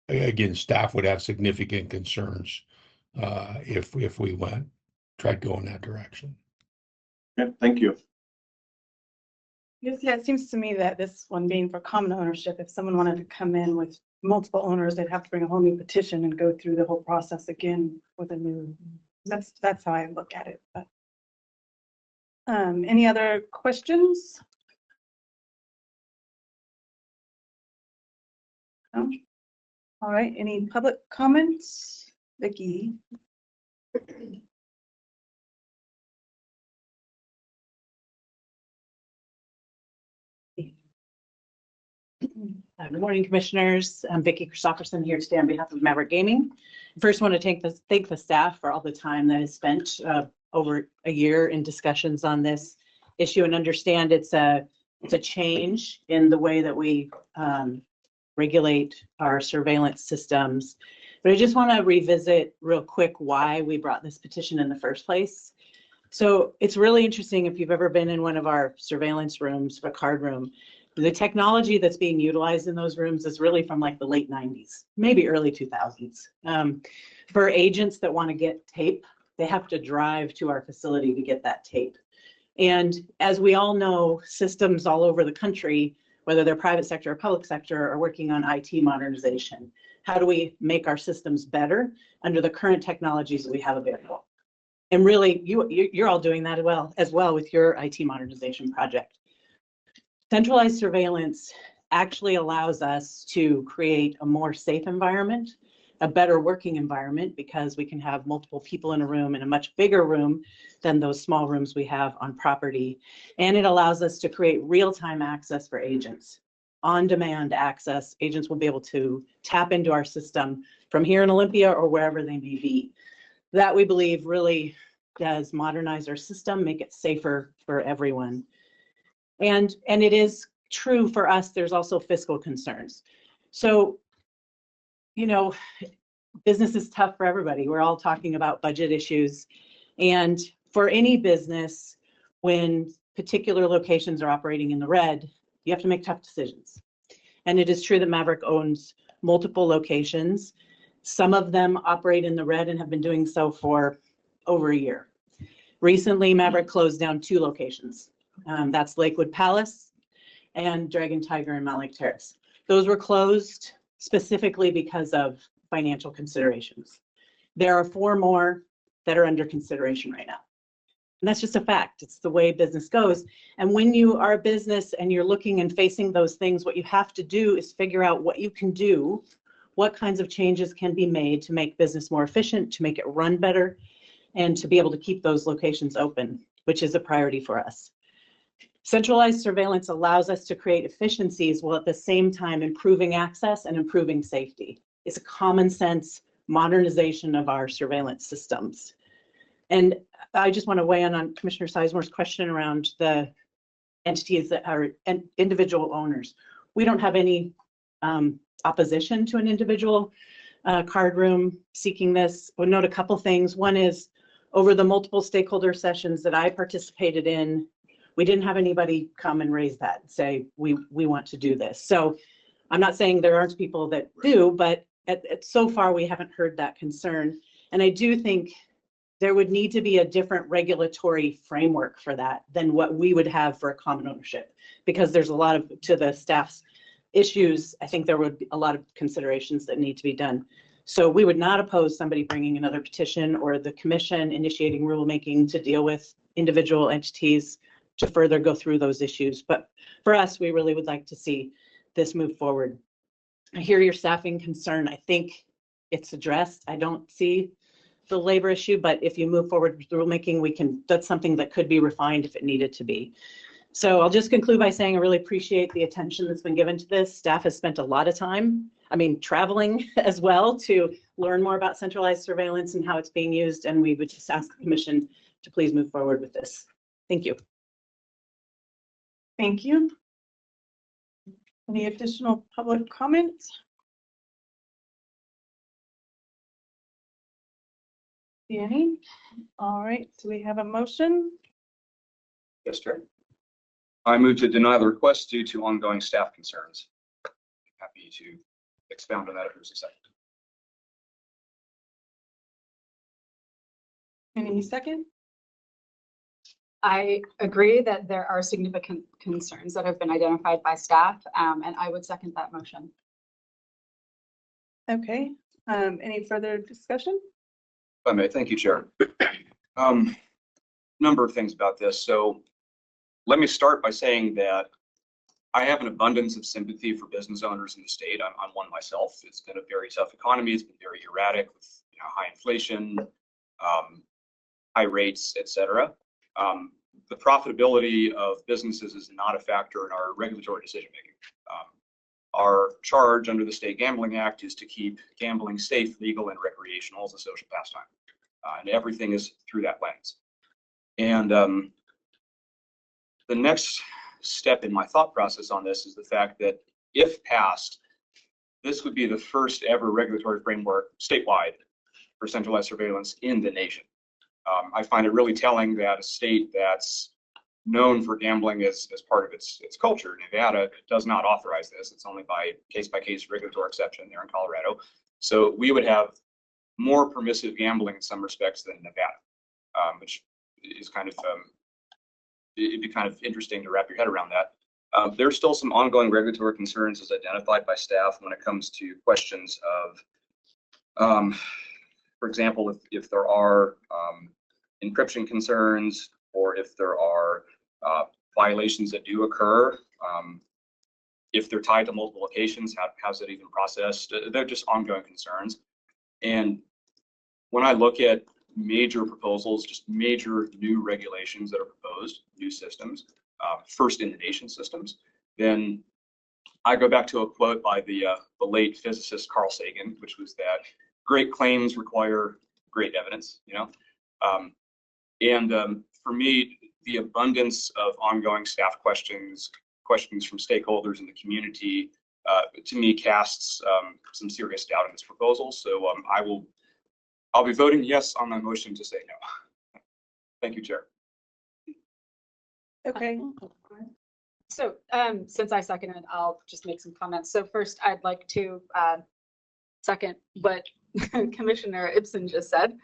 [SPEAKER 10] again, staff would have significant concerns if we tried going that direction.
[SPEAKER 4] Yeah, thank you.
[SPEAKER 1] Yes, yeah, it seems to me that this one being for common ownership, if someone wanted to come in with multiple owners, they'd have to bring a whole new petition and go through the whole process again with a new, that's how I look at it. But any other questions? No? All right, any public comments? Vicki?
[SPEAKER 3] Good morning, commissioners. I'm Vicki Christopherson here today on behalf of Maverick Gaming. First, want to thank the staff for all the time that is spent over a year in discussions on this issue, and understand it's a change in the way that we regulate our surveillance systems. But I just want to revisit real quick why we brought this petition in the first place. So it's really interesting if you've ever been in one of our surveillance rooms, a card room. The technology that's being utilized in those rooms is really from like the late 90s, maybe early 2000s. For agents that want to get tape, they have to drive to our facility to get that tape. And as we all know, systems all over the country, whether they're private sector or public sector, are working on IT modernization. How do we make our systems better under the current technologies that we have available? And really, you're all doing that as well with your IT modernization project. Centralized surveillance actually allows us to create a more safe environment a better working environment because we can have multiple people in a room, in a much bigger room than those small rooms we have on property. And it allows us to create real-time access for agents. On-demand access, agents will be able to tap into our system from here in Olympia or wherever they may be. That we believe really does modernize our system, make it safer for everyone. And it is true for us, there's also fiscal concerns. So, you know, business is tough for everybody. We're all talking about budget issues. And for any business, when particular locations are operating in the red, you have to make tough decisions. And it is true that Maverick owns multiple locations. Some of them operate in the red and have been doing so for over a year. Recently, Maverick closed down 2 locations. That's Lakewood Palace and Dragon Tiger in Mount Lake Terrace. Those were closed specifically because of financial considerations. There are 4 more that are under consideration right now. And that's just a fact. It's the way business goes. And when you are a business and you're looking and facing those things, what you have to do is figure out what you can do, what kinds of changes can be made to make business more efficient, to make it run better, and to be able to keep those locations open, which is a priority for us. Centralized surveillance allows us to create efficiencies while at the same time improving access and improving safety. It's a common sense modernization of our surveillance systems. And I just want to weigh in on Commissioner Sizemore's question around the entities that are individual owners. We don't have any opposition to an individual card room seeking this. We'll note a couple things. One is over the multiple stakeholder sessions that I participated in, we didn't have anybody come and raise that and say, we want to do this. So I'm not saying there aren't people that do, but so far we haven't heard that concern. And I do think there would need to be a different regulatory framework for that than what we would have for a common ownership, because there's a lot of, to the staff's issues, I think there would be a lot of considerations that need to be done. So we would not oppose somebody bringing another petition or the commission initiating rulemaking to deal with individual entities to further go through those issues. But for us, we really would like to see this move forward. I hear your staffing concern. I think it's addressed. I don't see the labor issue, but if you move forward with rulemaking, that's something that could be refined if it needed to be. So I'll just conclude by saying I really appreciate the attention that's been given to this. Staff has spent a lot of time, traveling as well to learn more about centralized surveillance and how it's being used. And we would just ask the commission to please move forward with this. Thank you.
[SPEAKER 1] Thank you. Any additional public comments? See any? All right, so we have a motion.
[SPEAKER 8] Yes, Chair. I move to deny the request due to ongoing staff concerns. Happy to expound on that if there's a second.
[SPEAKER 1] Any second?
[SPEAKER 11] I agree that there are significant concerns that have been identified by staff, and I would second that motion.
[SPEAKER 1] Okay, any further discussion?
[SPEAKER 8] If I may, thank you, Chair. Number of things about this. So let me start by saying that I have an abundance of sympathy for business owners in the state. I'm one myself. It's been a very tough economy. It's been very erratic with high inflation, high rates, et cetera. The profitability of businesses is not a factor in our regulatory decision making. Our charge under the State Gambling Act is to keep gambling safe, legal, and recreational as a social pastime. And everything is through that lens. And the next step in my thought process on this is the fact that if passed, this would be the first ever regulatory framework statewide for centralized surveillance in the nation. I find it really telling that a state that's known for gambling as part of its culture, Nevada, does not authorize this. It's only by case regulatory exception there in Colorado. So we would have more permissive gambling in some respects than Nevada, which is it'd be kind of interesting to wrap your head around that. There's still some ongoing regulatory concerns as identified by staff when it comes to questions of, for example, if there are encryption concerns or if there are violations that do occur, if they're tied to multiple locations, how's it even processed? They're just ongoing concerns. And when I look at major proposals, just major new regulations that are proposed, new systems, first in the nation systems, then I go back to a quote by the late physicist Carl Sagan, which was that great claims require great evidence, you know? For me, the abundance of ongoing staff questions from stakeholders in the community, to me casts some serious doubt in this proposal. So I'll be voting yes on the motion to say no. Thank you, Chair.
[SPEAKER 1] Okay.
[SPEAKER 11] So since I seconded, I'll just make some comments. So first, I'd like to second what Commissioner Ibsen just said.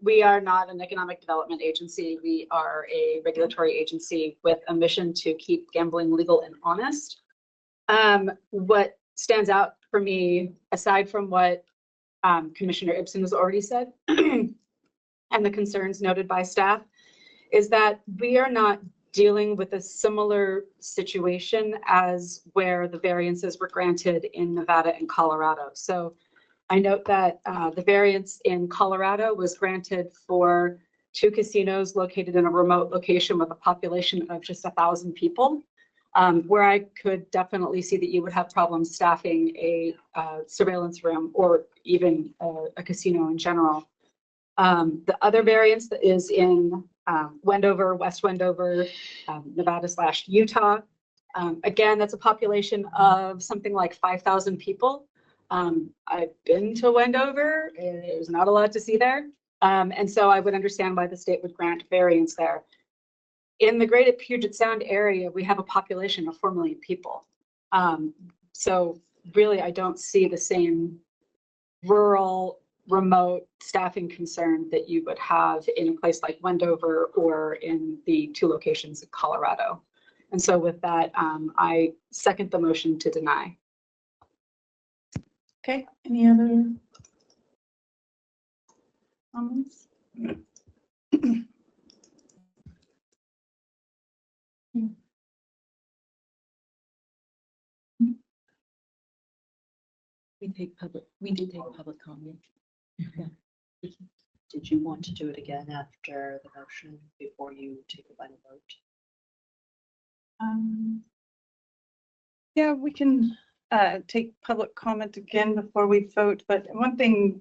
[SPEAKER 11] We are not an economic development agency. We are a regulatory agency with a mission to keep gambling legal and honest. What stands out for me, aside from what Commissioner Ibsen has already said, and the concerns noted by staff, is that we are not dealing with a similar situation as where the variances were granted in Nevada and Colorado. So I note that the variance in Colorado was granted for 2 casinos located in a remote location with a population of just 1,000 people, where I could definitely see that you would have problems staffing a surveillance room or even a casino in general. The other variance that is in Wendover, West Wendover, Nevada/Utah. Again, that's a population of something like 5,000 people. I've been to Wendover. There's not a lot to see there. And so I would understand why the state would grant variance there. In the greater Puget Sound area, we have a population of 4 million people. So really, I don't see the same rural, remote staffing concern that you would have in a place like Wendover or in the 2 locations in Colorado. And so with that, I second the motion to deny.
[SPEAKER 1] Okay, any other comments?
[SPEAKER 5] We did take public comment. Yeah. Did you want to do it again after the motion before you take a final vote?
[SPEAKER 1] Yeah, we can take public comment again before we vote, but one thing,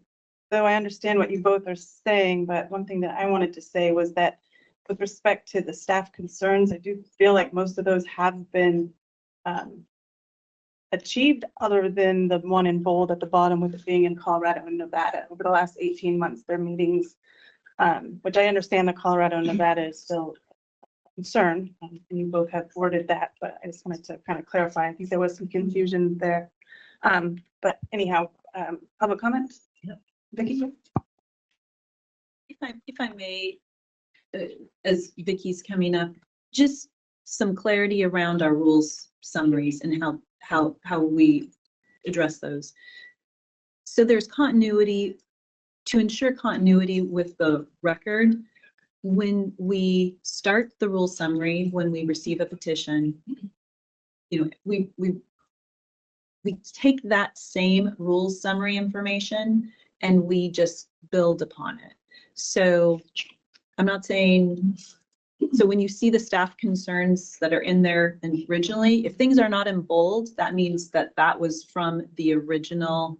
[SPEAKER 1] though I understand what you both are saying, but one thing that I wanted to say was that with respect to the staff concerns, I do feel like most of those have been achieved, other than the one in bold at the bottom with it being in Colorado and Nevada. Over the last 18 months, their meetings, which I understand that Colorado and Nevada is still a concern, and you both have worded that, but I just wanted to kind of clarify. I think there was some confusion there. But anyhow, public comment?
[SPEAKER 5] Yep.
[SPEAKER 1] Vicki?
[SPEAKER 5] If I may, as Vicky's coming up, just some clarity around our rules summaries and how we address those. So there's continuity, to ensure continuity with the record. When we start the rule summary, when we receive a petition, you know, we take that same rules summary information and we just build upon it. So I'm not saying, so when you see the staff concerns that are in there and originally, if things are not in bold, that means that that was from the original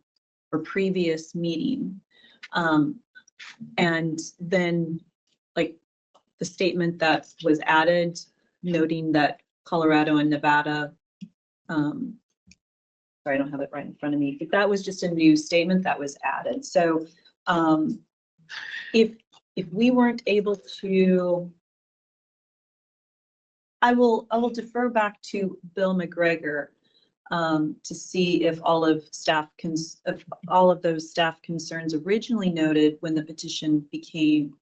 [SPEAKER 5] or previous meeting. And then like the statement that was added, noting that Colorado and Nevada, sorry, I don't have it right in front of me, but that was just a new statement that was added. So if we weren't able to, I will defer back to Bill McGregor to see if all of those staff concerns originally noted when the petition came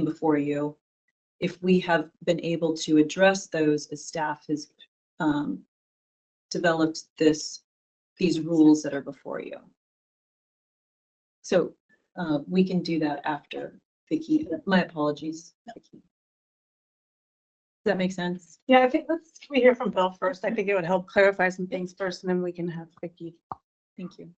[SPEAKER 5] before you, if we have been able to address those as staff has developed these rules that are before you. So we can do that after Vicki. My apologies, Vicki. Does that make sense?
[SPEAKER 1] Yeah, I think let's hear from Bill first. I think it would help clarify some things first, and then we can have Vicki.
[SPEAKER 5] Thank you.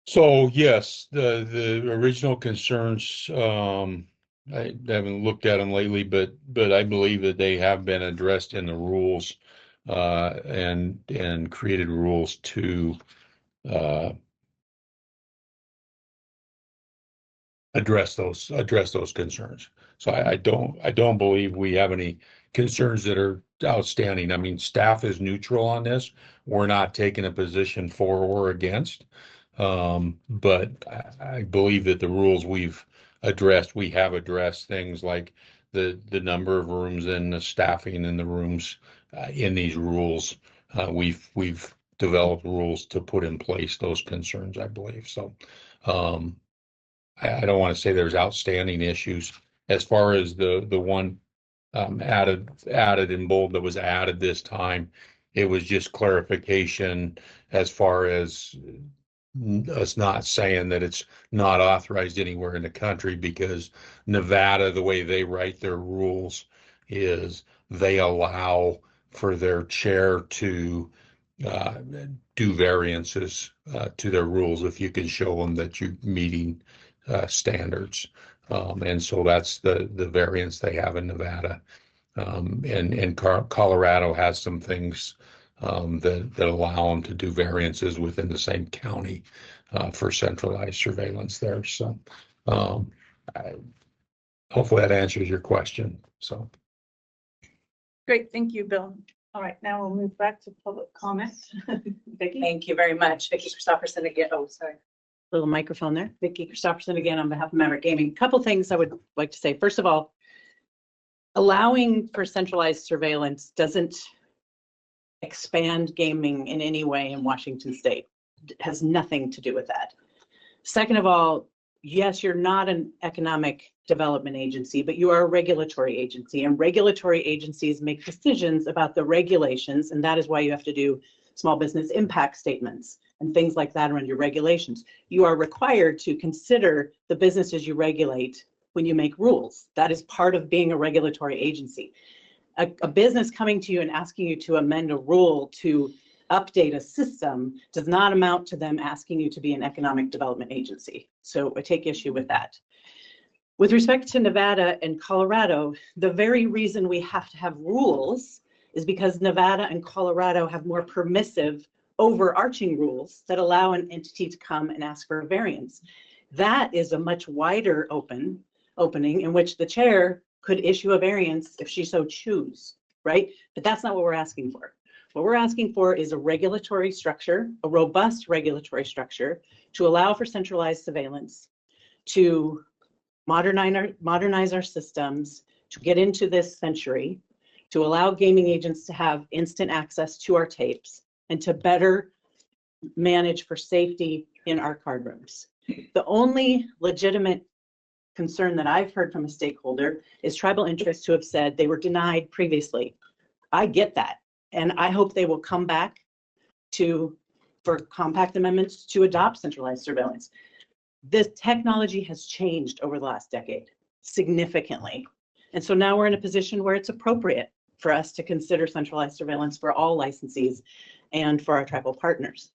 [SPEAKER 10] So yes, the original concerns, I haven't looked at them lately, but I believe that they have been addressed in the rules, and created rules to, uh, address those concerns. So I don't believe we have any concerns that are outstanding. I mean, staff is neutral on this. We're not taking a position for or against. But I believe that the rules we have addressed things like the number of rooms and the staffing in the rooms, in these rules. We've developed rules to put in place those concerns, I believe. So, I don't want to say there's outstanding issues as far as the one, added in bold that was added this time. It was just clarification as far as us not saying that it's not authorized anywhere in the country, because Nevada, the way they write their rules is they allow for their chair to, uh, do variances, to their rules if you can show them that you're meeting, standards. And so that's the variance they have in Nevada. And Colorado has some things, that allow them to do variances within the same county, for centralized surveillance there. So, um, hopefully that answers your question. So.
[SPEAKER 1] Great, thank you, Bill. All right, now we'll move back to public comment. Vicky?
[SPEAKER 3] Thank you very much. Vicky Christopherson again. Oh, sorry. Little microphone there. Vicky Christopherson again on behalf of Maverick Gaming. Couple things I would like to say. First of all, allowing for centralized surveillance doesn't expand gaming in any way in Washington State. It has nothing to do with that. Second of all, yes, you're not an economic development agency, but you are a regulatory agency, and regulatory agencies make decisions about the regulations, and that is why you have to do small business impact statements and things like that around your regulations. You are required to consider the businesses you regulate when you make rules. That is part of being a regulatory agency. A business coming to you and asking you to amend a rule to update a system does not amount to them asking you to be an economic development agency. So I take issue with that. With respect to Nevada and Colorado, the very reason we have to have rules is because Nevada and Colorado have more permissive overarching rules that allow an entity to come and ask for a variance. That is a much wider opening in which the chair could issue a variance if she so choose, right? But that's not what we're asking for. What we're asking for is a regulatory structure, a robust regulatory structure to allow for centralized surveillance, to modernize our systems, to get into this century, to allow gaming agents to have instant access to our tapes, and to better manage for safety in our card rooms. The only legitimate concern that I've heard from a stakeholder is tribal interests who have said they were denied previously. I get that. And I hope they will come back for compact amendments to adopt centralized surveillance. This technology has changed over the last decade significantly. And so now we're in a position where it's appropriate for us to consider centralized surveillance for all licensees and for our tribal partners.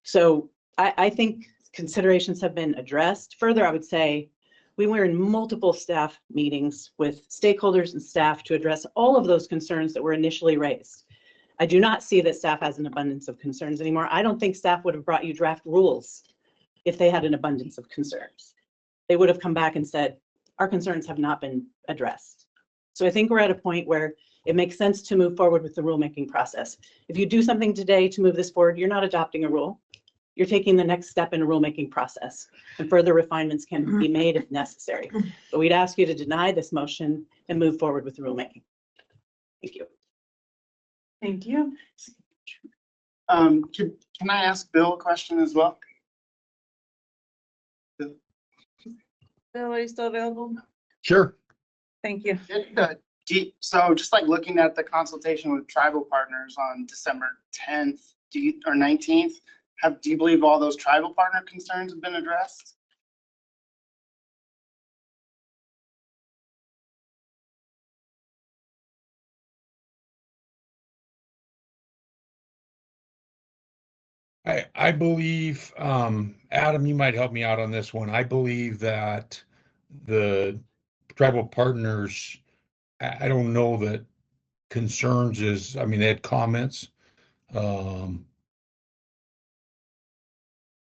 [SPEAKER 3] So I think considerations have been addressed. Further, I would say we were in multiple staff meetings with stakeholders and staff to address all of those concerns that were initially raised. I do not see that staff has an abundance of concerns anymore. I don't think staff would have brought you draft rules if they had an abundance of concerns. They would have come back and said, our concerns have not been addressed. So I think we're at a point where it makes sense to move forward with the rulemaking process. If you do something today to move this forward, you're not adopting a rule. You're taking the next step in a rulemaking process, and further refinements can be made if necessary. But we'd ask you to deny this motion and move forward with the rulemaking. Thank you.
[SPEAKER 1] Thank you.
[SPEAKER 2] Can I ask Bill a question as well?
[SPEAKER 1] Bill, are you still available?
[SPEAKER 10] Sure.
[SPEAKER 1] Thank you.
[SPEAKER 2] So just like looking at the consultation with tribal partners on December 10th or 19th, do you believe all those tribal partner concerns have been addressed?
[SPEAKER 10] I believe, Adam, you might help me out on this one. I believe that the tribal partners, I don't know that concerns is, I mean, they had comments. I'm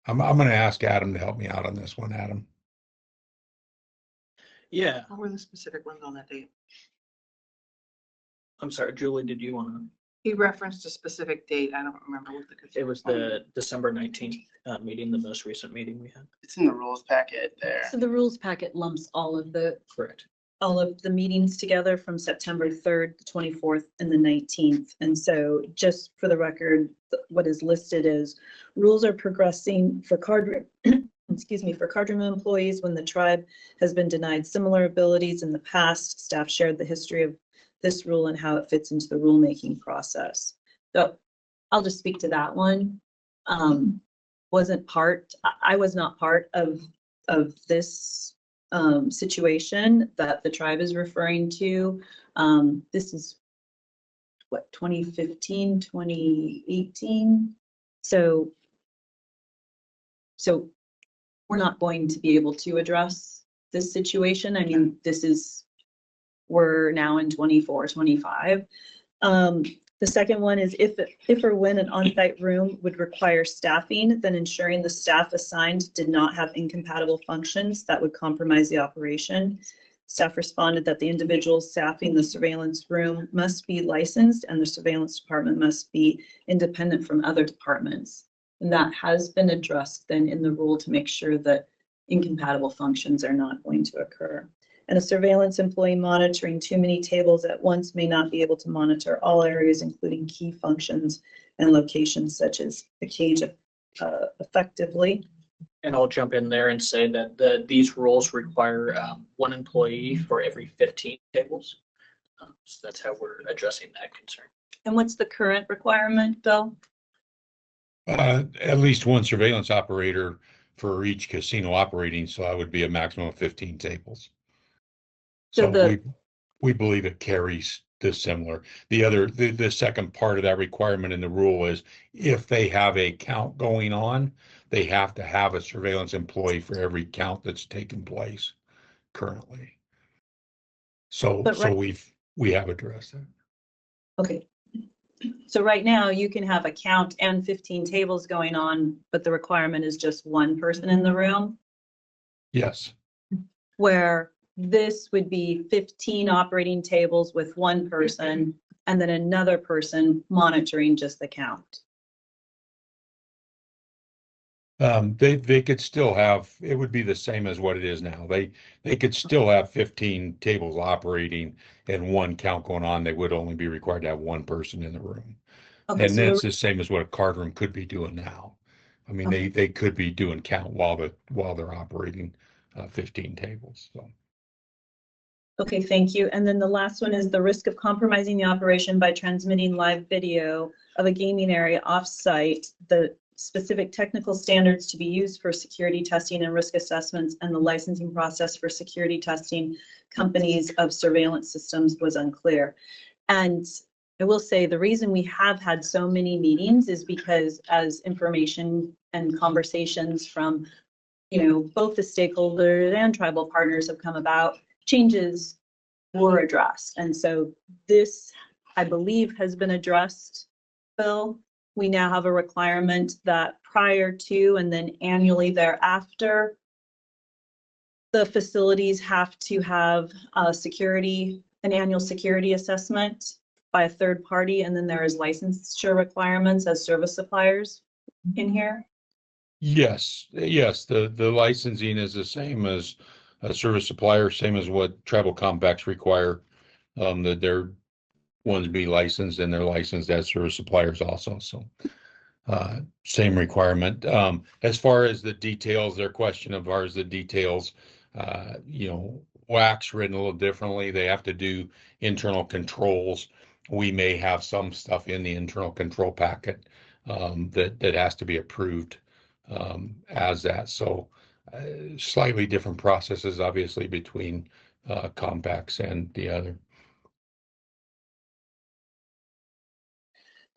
[SPEAKER 10] going to ask Adam to help me out on this one, Adam.
[SPEAKER 9] Yeah,
[SPEAKER 3] What were the specific ones on that date?
[SPEAKER 9] I'm sorry, Julie, did you want to?
[SPEAKER 3] He referenced a specific date. I don't remember what the.
[SPEAKER 9] It was the December 19th meeting, the most recent meeting we had.
[SPEAKER 2] It's in the rules packet there.
[SPEAKER 5] So the rules packet lumps
[SPEAKER 9] Correct.
[SPEAKER 5] all of the meetings together from September 3rd, the 24th, and the 19th. And so just for the record, what is listed is rules are progressing for card, excuse me, for card room employees when the tribe has been denied similar abilities in the past. Staff shared the history of this rule and how it fits into the rulemaking process. So I'll just speak to that one. I was not part of this situation that the tribe is referring to. This is what, 2015, 2018. So we're not going to be able to address this situation. I mean, we're now in 24, 25. The second one is if or when an on-site room would require staffing, then ensuring the staff assigned did not have incompatible functions that would compromise the operation. Staff responded that the individuals staffing the surveillance room must be licensed and the surveillance department must be independent from other departments. And that has been addressed then in the rule to make sure that incompatible functions are not going to occur. And a surveillance employee monitoring too many tables at once may not be able to monitor all areas, including key functions and locations such as the cage effectively.
[SPEAKER 9] And I'll jump in there and say that these rules require one employee for every 15 tables. So that's how we're addressing that concern.
[SPEAKER 5] And what's the current requirement, Bill?
[SPEAKER 10] At least one surveillance operator for each casino operating, so that would be a maximum of 15 tables.
[SPEAKER 5] So
[SPEAKER 10] we believe it carries this similar. The second part of that requirement in the rule is if they have a count going on, they have to have a surveillance employee for every count that's taken place currently. So we have addressed that.
[SPEAKER 5] Okay. So right now you can have a count and 15 tables going on, but the requirement is just one person in the room,
[SPEAKER 10] Yes.
[SPEAKER 5] where this would be 15 operating tables with one person and then another person monitoring just the count.
[SPEAKER 10] They could still have, it would be the same as what it is now. They could still have 15 tables operating and one count going on. They would only be required to have one person in the room.
[SPEAKER 5] Okay,
[SPEAKER 10] And
[SPEAKER 5] so
[SPEAKER 10] that's the same as what a card room could be doing now. I mean,
[SPEAKER 5] Okay.
[SPEAKER 10] they could be doing count while they're operating 15 tables. So.
[SPEAKER 5] Okay, thank you. And then the last one is the risk of compromising the operation by transmitting live video of a gaming area off-site, the specific technical standards to be used for security testing and risk assessments, and the licensing process for security testing companies of surveillance systems was unclear. And I will say the reason we have had so many meetings is because as information and conversations from, both the stakeholders and tribal partners have come about, changes were addressed. And so this, I believe, has been addressed, Bill. We now have a requirement that prior to and then annually thereafter, the facilities have to have an annual security assessment by a third party. And then there is licensure requirements as service suppliers in here.
[SPEAKER 10] Yes, the licensing is the same as a service supplier, same as what tribal compacts require, that their ones be licensed and they're licensed as service suppliers also. So same requirement. As far as the details, their question of ours, the details, WAC's written a little differently. They have to do internal controls. We may have some stuff in the internal control packet that has to be approved as that. So slightly different processes, obviously, between compacts and the other.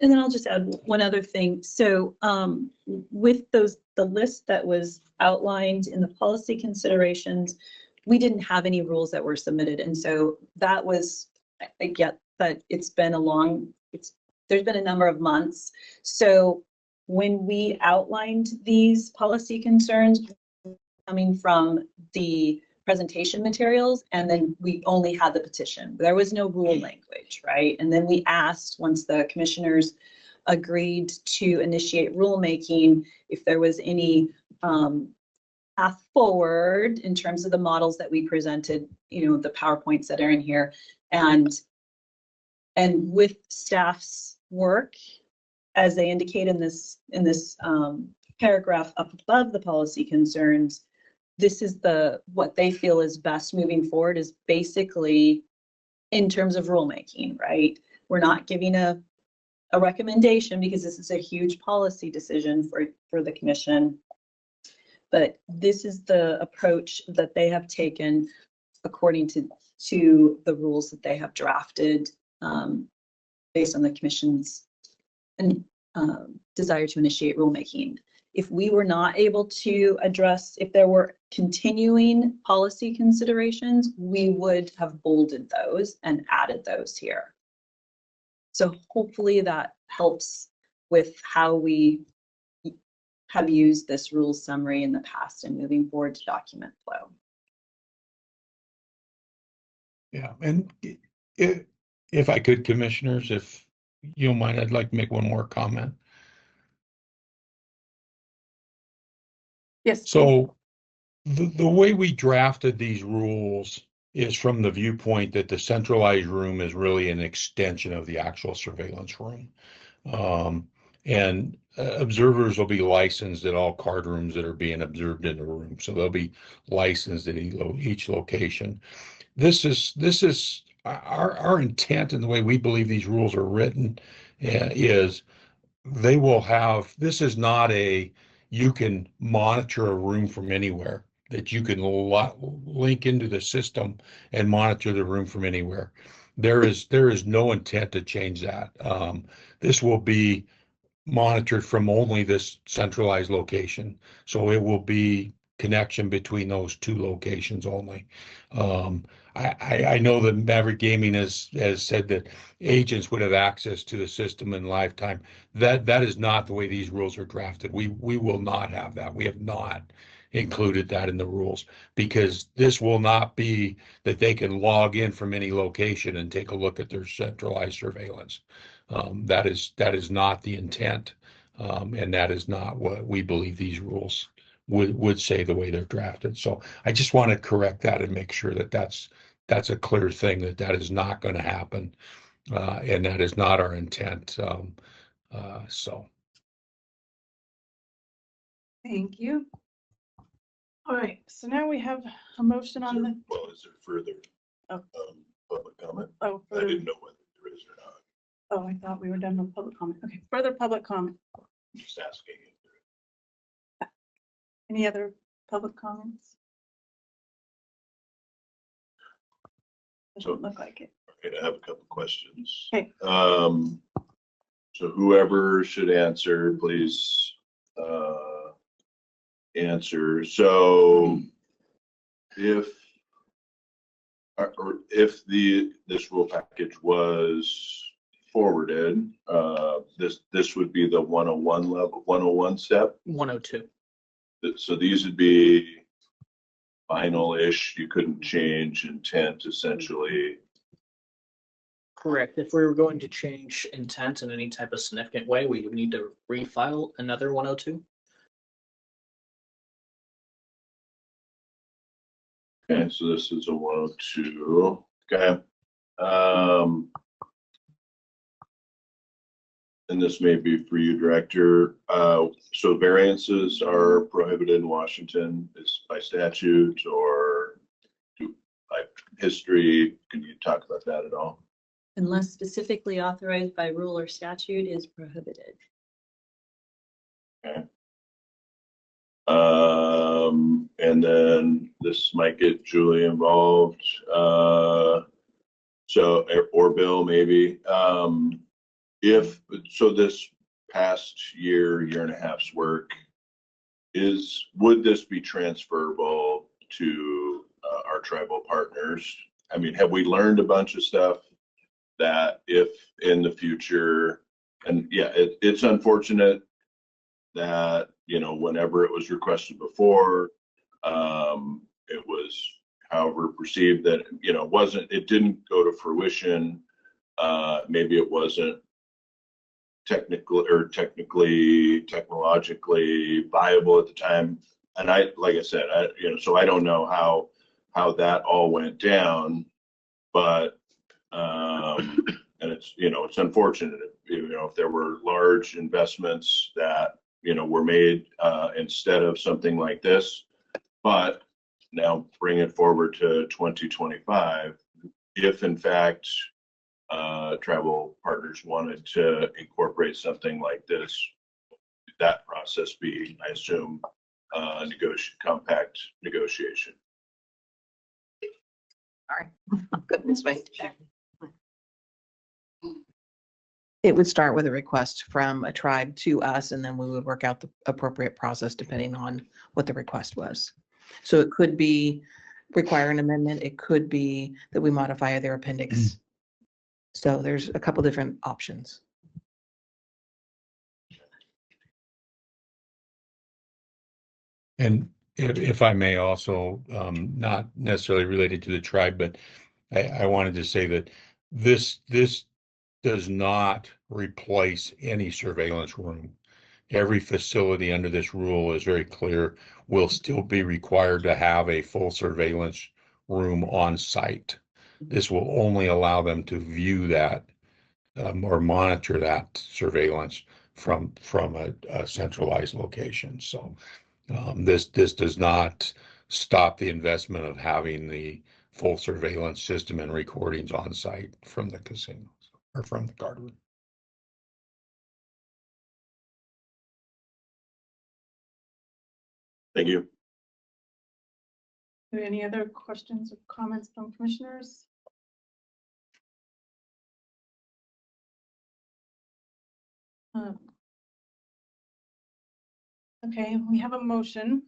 [SPEAKER 5] And then I'll just add one other thing. So with the list that was outlined in the policy considerations, we didn't have any rules that were submitted. And so that was, I get that there's been a number of months. So when we outlined these policy concerns coming from the presentation materials, and then we only had the petition. There was no rule language, right? And then we asked, once the commissioners agreed to initiate rulemaking, if there was any path forward in terms of the models that we presented, the PowerPoints that are in here. And with staff's work, as they indicate in this paragraph up above the policy concerns, this is what they feel is best moving forward, is basically in terms of rulemaking, right? We're not giving a recommendation because this is a huge policy decision for the commission. But this is the approach that they have taken according to the rules that they have drafted based on the commission's desire to initiate rulemaking. If we were not able to address, if there were continuing policy considerations, we would have bolded those and added those here. So hopefully that helps with how we have used this rules summary in the past and moving forward to document flow.
[SPEAKER 10] Yeah, and if I could, commissioners, if you don't mind, I'd like to make one more comment.
[SPEAKER 1] Yes.
[SPEAKER 10] So the way we drafted these rules is from the viewpoint that the centralized room is really an extension of the actual surveillance room. And observers will be licensed at all card rooms that are being observed in the room. So they'll be licensed at each location. This is our intent, and the way we believe these rules are written is they will have, this is not you can monitor a room from anywhere, that you can link into the system and monitor the room from anywhere. There is no intent to change that. This will be monitored from only this centralized location. So it will be connection between those two locations only. I know that Maverick Gaming has said that agents would have access to the system in lifetime. That is not the way these rules are drafted. We will not have that. We have not included that in the rules, because this will not be that they can log in from any location and take a look at their centralized surveillance. That is not the intent, and that is not what we believe these rules would say the way they're drafted. So I just want to correct that and make sure that that's a clear thing, that is not going to happen, and that is not our intent. So.
[SPEAKER 1] Thank you. All right, so now we have a motion on the.
[SPEAKER 4] Well, is there further
[SPEAKER 1] Oh.
[SPEAKER 4] public comment?
[SPEAKER 1] Oh,
[SPEAKER 4] I didn't know whether there is or not.
[SPEAKER 1] Oh, I thought we were done with public comment. Okay, further public comment.
[SPEAKER 4] I'm just asking if there is.
[SPEAKER 1] Any other public comments? Doesn't look like it.
[SPEAKER 4] Okay, I have a couple questions.
[SPEAKER 1] Okay.
[SPEAKER 4] So whoever should answer, please answer. So if this rule package was forwarded, this would be the 101 level, 101 step.
[SPEAKER 9] 102.
[SPEAKER 4] So these would be final-ish. You couldn't change intent, essentially.
[SPEAKER 9] Correct. If we were going to change intent in any type of significant way, we would need to refile another 102.
[SPEAKER 4] Okay, so this is a 102. Okay. And this may be for you, Director. So variances are prohibited in Washington is by statute or by history. Can you talk about that at all?
[SPEAKER 5] Unless specifically authorized by rule or statute, is prohibited.
[SPEAKER 4] Okay. And then this might get Julie involved. So, or Bill, maybe. so this past year and a half's work would this be transferable to our tribal partners? I mean, have we learned a bunch of stuff that if in the future, and yeah, it's unfortunate that, you know, whenever it was requested before, it was however perceived that, you know, it didn't go to fruition. Maybe it wasn't technologically viable at the time. And like I said, you know, so I don't know how that all went down, but, and it's, you know, it's unfortunate, you know, if there were large investments that, you know, were made, instead of something like this, but now bring it forward to 2025, if in fact, tribal partners wanted to incorporate something like this, that process be, I assume, compact negotiation.
[SPEAKER 12] Sorry, I'm good this way. It would start with a request from a tribe to us, and then we would work out the appropriate process depending on what the request was. So it could be require an amendment. It could be that we modify their appendix. So there's a couple different options.
[SPEAKER 10] And if I may also, not necessarily related to the tribe, but I wanted to say that this does not replace any surveillance room. Every facility under this rule is very clear, will still be required to have a full surveillance room on site. This will only allow them to view that or monitor that surveillance from a centralized location. So this does not stop the investment of having the full surveillance system and recordings on site from the casinos or from the card room.
[SPEAKER 4] Thank you.
[SPEAKER 1] Are there any other questions or comments from commissioners? Okay, we have a motion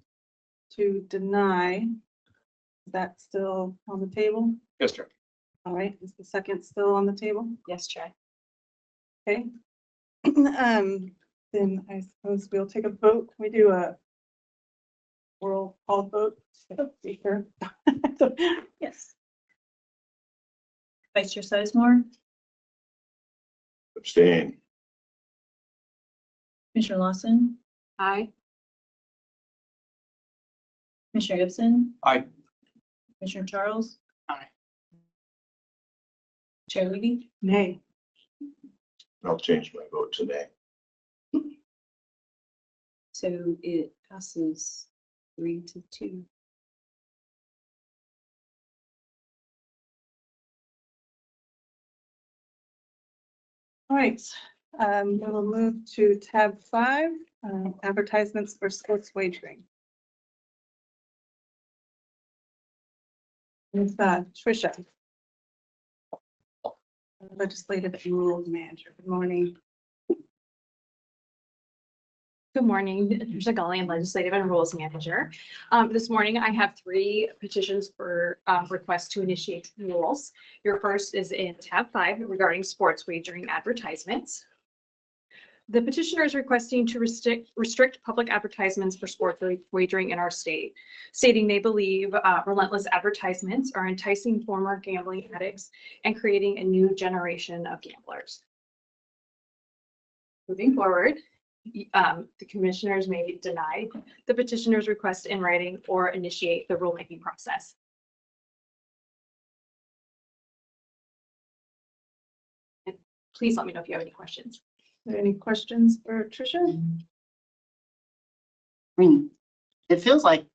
[SPEAKER 1] to deny. Is that still on the table?
[SPEAKER 8] Yes, sir.
[SPEAKER 1] All right, is the second still on the table?
[SPEAKER 5] Yes, Chair.
[SPEAKER 1] Okay. Then I suppose we'll take a vote. Can we do a roll call vote? Speaker.
[SPEAKER 5] Yes. Vice Chair Sizemore,
[SPEAKER 4] Abstain.
[SPEAKER 5] Commissioner Lawson,
[SPEAKER 11] Aye.
[SPEAKER 5] Commissioner Gibson.
[SPEAKER 8] Aye.
[SPEAKER 5] Commissioner Charles.
[SPEAKER 2] Aye.
[SPEAKER 5] Chair Levy.
[SPEAKER 1] Nay.
[SPEAKER 4] I'll change my vote to nay.
[SPEAKER 5] So it passes 3-2.
[SPEAKER 1] All right, we'll move to tab 5, advertisements for sports wagering. With Tricia, Legislative and Rules Manager. Good morning.
[SPEAKER 13] Good morning, Tricia Gully, Legislative and Rules Manager. This morning I have 3 petitions for requests to initiate rules. Your first is in tab 5 regarding sports wagering advertisements. The petitioner is requesting to restrict public advertisements for sports wagering in our state, stating they believe relentless advertisements are enticing former gambling addicts and creating a new generation of gamblers. Moving forward, the commissioners may deny the petitioner's request in writing or initiate the rulemaking process. And please let me know if you have any questions.
[SPEAKER 1] Are there any questions for Tricia?
[SPEAKER 2] I mean, it feels like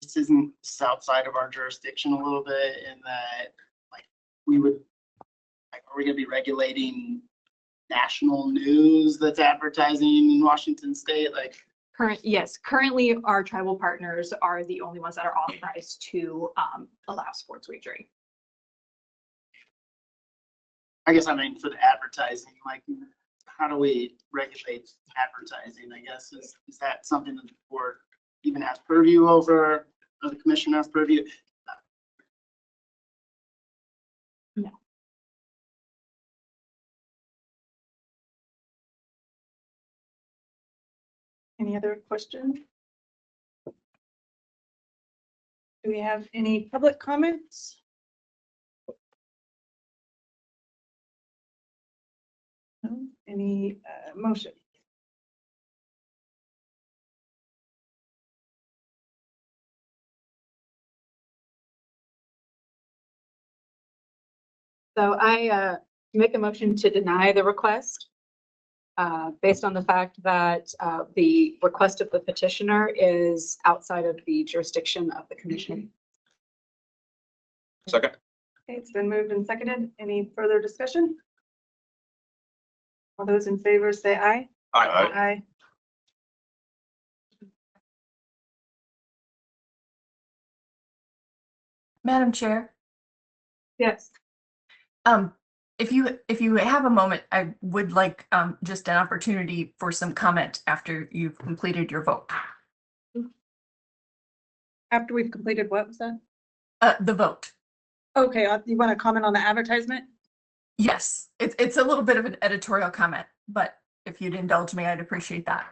[SPEAKER 2] this isn't outside of our jurisdiction a little bit in that, like, are we gonna be regulating national news that's advertising in Washington State? Like,
[SPEAKER 13] Yes, currently our tribal partners are the only ones that are authorized to allow sports wagering.
[SPEAKER 2] I guess I mean for the advertising, like how do we regulate advertising? I guess is that something that the board even has purview over, or the commission has purview?
[SPEAKER 1] Any other questions? Do we have any public comments? No? Any motion?
[SPEAKER 11] So I make a motion to deny the request based on the fact that the request of the petitioner is outside of the jurisdiction of the commission.
[SPEAKER 8] Second.
[SPEAKER 1] Okay, it's been moved and seconded. Any further discussion? All those in favor say aye.
[SPEAKER 8] Aye.
[SPEAKER 1] Aye.
[SPEAKER 14] Madam Chair,
[SPEAKER 1] Yes.
[SPEAKER 14] if you have a moment, I would like just an opportunity for some comment after you've completed your vote.
[SPEAKER 1] After we've completed, what was that?
[SPEAKER 14] The vote.
[SPEAKER 1] Okay, you want to comment on the advertisement?
[SPEAKER 14] Yes, it's a little bit of an editorial comment, but if you'd indulge me, I'd appreciate that.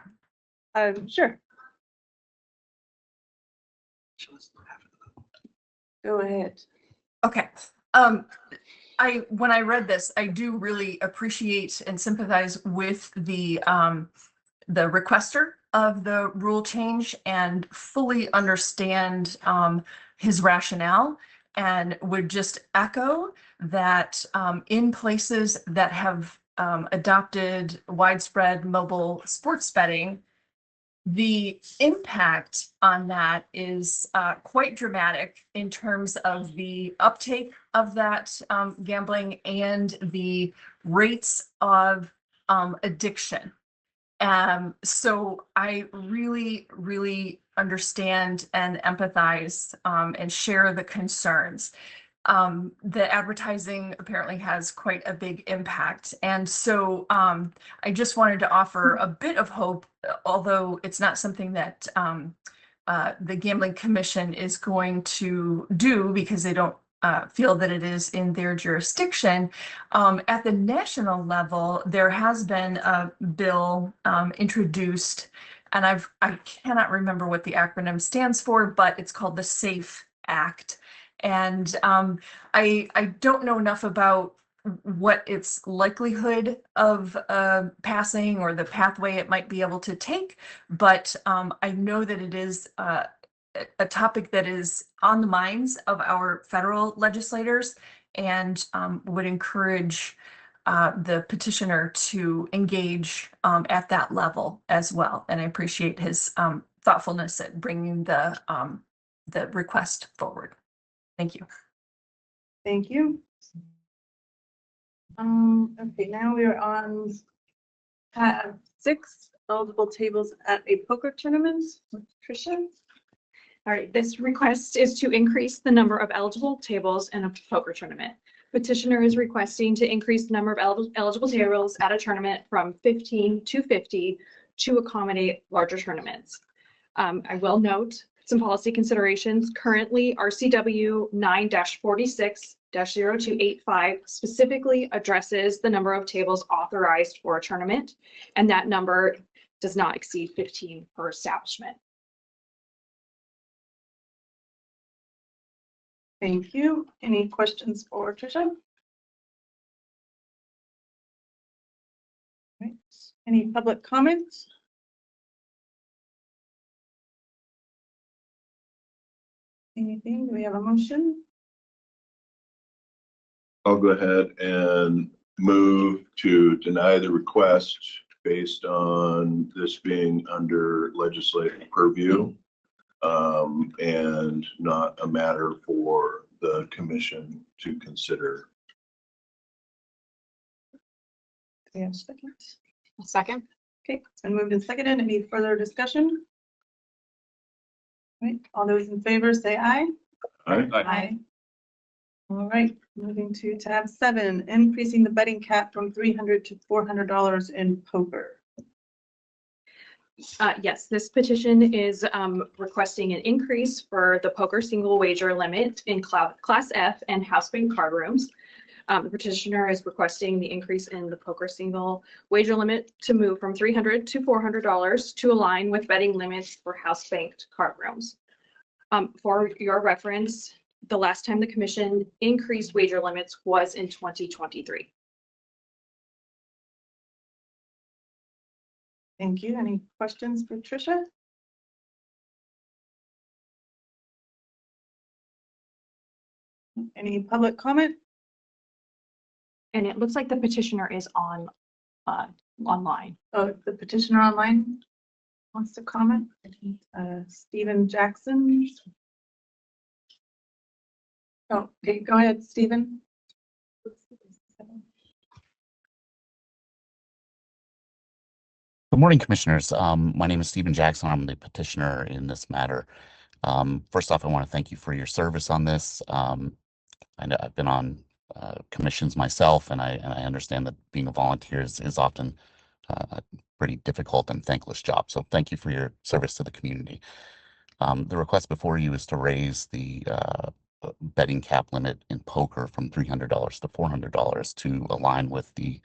[SPEAKER 1] Sure. Go ahead.
[SPEAKER 14] Okay. When I read this, I do really appreciate and sympathize with the requester of the rule change and fully understand his rationale, and would just echo that in places that have adopted widespread mobile sports betting, the impact on that is quite dramatic in terms of the uptake of that gambling and the rates of addiction. So I really, really understand and empathize and share the concerns. The advertising apparently has quite a big impact. And so I just wanted to offer a bit of hope, although it's not something that the Gambling Commission is going to do because they don't feel that it is in their jurisdiction. At the national level, there has been a bill introduced, and I cannot remember what the acronym stands for, but it's called the SAFE Act. And I don't know enough about what its likelihood of passing or the pathway it might be able to take, but I know that it is a topic that is on the minds of our federal legislators, and would encourage the petitioner to engage at that level as well. And I appreciate his thoughtfulness at bringing the request forward. Thank you.
[SPEAKER 1] Thank you. Okay, now we are on tab 6, eligible tables at a poker tournament with Tricia.
[SPEAKER 13] All right, this request is to increase the number of eligible tables in a poker tournament. Petitioner is requesting to increase the number of eligible tables at a tournament from 15 to 50 to accommodate larger tournaments. I will note some policy considerations. Currently, RCW 9-46-0285 specifically addresses the number of tables authorized for a tournament, and that number does not exceed 15 per establishment.
[SPEAKER 1] Thank you. Any questions for Tricia? Right. Any public comments? Anything? Do we have a motion?
[SPEAKER 4] I'll go ahead and move to deny the request based on this being under legislative purview, and not a matter for the commission to consider.
[SPEAKER 1] Do we have a second?
[SPEAKER 11] A second.
[SPEAKER 1] Okay, it's been moved and seconded. Any further discussion? Right, all those in favor say aye.
[SPEAKER 4] Aye.
[SPEAKER 1] Aye. All right, moving to tab 7, increasing the betting cap from $300 to $400 in poker.
[SPEAKER 13] Yes, this petition is requesting an increase for the poker single wager limit in Class F and house bank card rooms. The petitioner is requesting the increase in the poker single wager limit to move from $300 to $400 to align with betting limits for house banked card rooms. For your reference, the last time the commission increased wager limits was in 2023.
[SPEAKER 1] Thank you. Any questions for Tricia? Any public comment?
[SPEAKER 13] And it looks like the petitioner is online.
[SPEAKER 1] Oh, the petitioner online wants to comment. Stephen Jackson. Oh, okay, go ahead, Stephen.
[SPEAKER 15] Good morning, Commissioners. My name is Stephen Jackson. I'm the petitioner in this matter. First off, I want to thank you for your service on this. I know I've been on commissions myself, and I understand that being a volunteer is often a pretty difficult and thankless job. So thank you for your service to the community. The request before you is to raise the betting cap limit in poker from $300 to $400 to align with the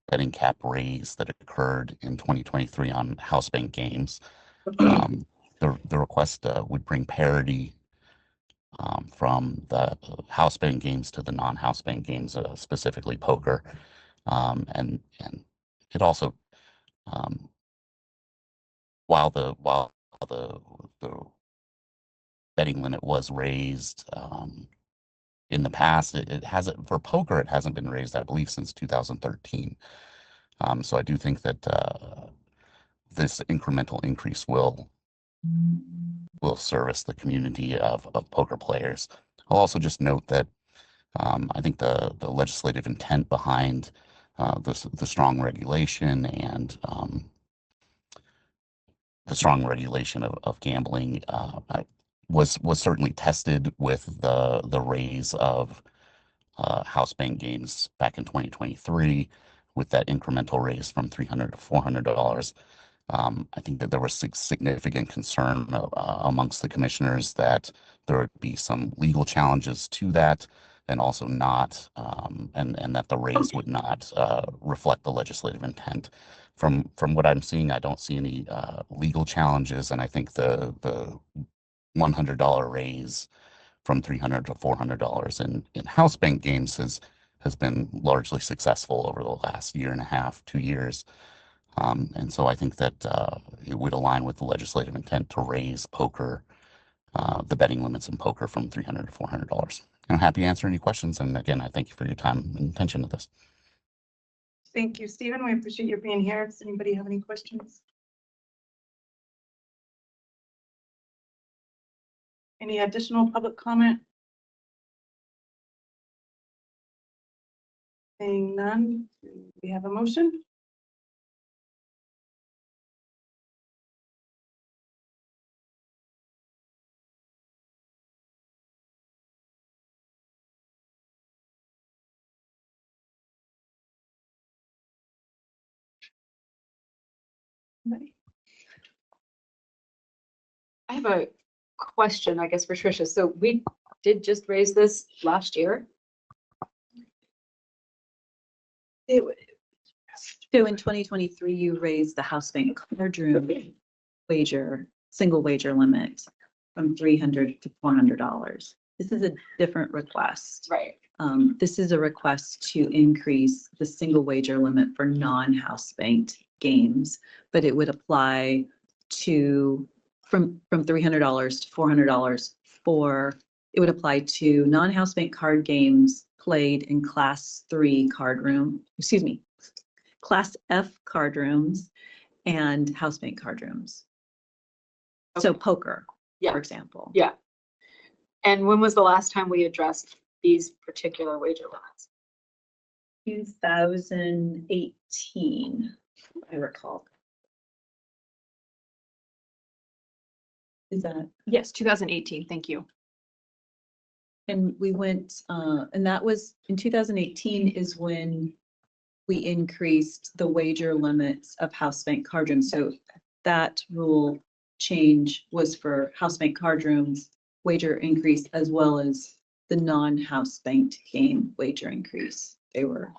[SPEAKER 15] betting cap raise that occurred in 2023 on house bank games. The request would bring parity from the house bank games to the non-house bank games, specifically poker. And it also, while the betting limit was raised in the past, it hasn't, for poker, it hasn't been raised, I believe, since 2013. So I do think that this incremental increase will service the community of poker players. I'll also just note that I think the legislative intent behind the strong regulation and the strong regulation of gambling was certainly tested with the raise of house bank games back in 2023 with that incremental raise from $300 to $400. I think that there was significant concern amongst the commissioners that there would be some legal challenges to that, and also not, and that the raise would not reflect the legislative intent. From what I'm seeing, I don't see any legal challenges, and I think the $100 raise from $300 to $400 in house bank games has been largely successful over the last year and a half, 2 years. And so I think that it would align with the legislative intent to raise poker, the betting limits in poker from $300 to $400. I'm happy to answer any questions. And again, I thank you for your time and attention to this.
[SPEAKER 1] Thank you, Stephen. We appreciate you being here. Does anybody have any questions? Any additional public comment? Seeing none, do we have a motion? Anybody?
[SPEAKER 11] I have a question, I guess, for Tricia. So we did just raise this last year.
[SPEAKER 5] So in 2023, you raised the house bank card room single wager limit from $300 to $400. This is a different request.
[SPEAKER 11] Right.
[SPEAKER 5] This is a request to increase the single wager limit for non-house banked games, but it would apply to from $300 to $400 it would apply to non-house bank card games played in Class F card rooms and house bank card rooms.
[SPEAKER 11] Okay.
[SPEAKER 5] So poker,
[SPEAKER 11] Yeah.
[SPEAKER 5] for example.
[SPEAKER 11] Yeah. And when was the last time we addressed these particular wager limits?
[SPEAKER 5] 2018, I recall. Is that?
[SPEAKER 13] Yes, 2018. Thank you.
[SPEAKER 5] And we went, and that was in 2018 is when we increased the wager limits of house bank card rooms. So that rule change was for house bank card rooms wager increase as well as the non-house banked game wager increase. They were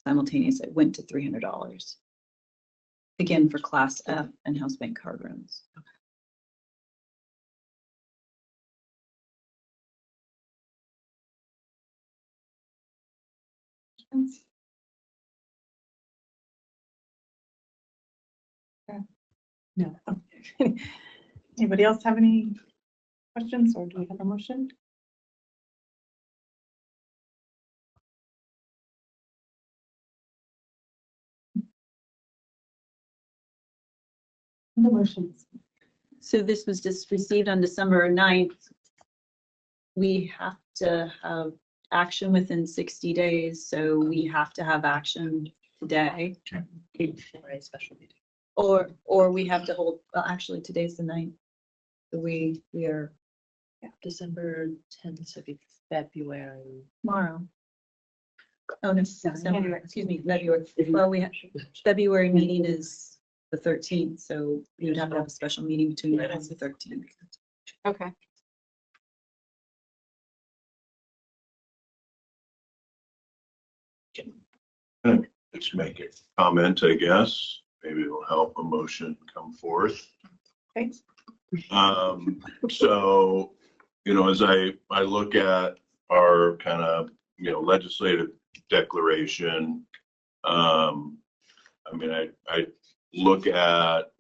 [SPEAKER 5] simultaneous. It went to $300. Again, for class F and house bank card rooms.
[SPEAKER 1] No. Anybody else have any questions or do we have a motion? No motions.
[SPEAKER 5] So this was just received on December 9th. We have to have action within 60 days, so we have to have action today.
[SPEAKER 3] For a special meeting.
[SPEAKER 5] Or we have to hold, well, actually, today's the 9th. So we are
[SPEAKER 3] December 10th, so it'd be February.
[SPEAKER 5] tomorrow. Oh, no, December, excuse me, February. Well, we have, February meeting is the 13th, so we would have to have a special meeting between now and the 13th.
[SPEAKER 11] Okay.
[SPEAKER 4] Let's make a comment, I guess. Maybe it'll help a motion come forth.
[SPEAKER 1] Thanks.
[SPEAKER 4] So, as I look at our kind of, legislative declaration, I look at,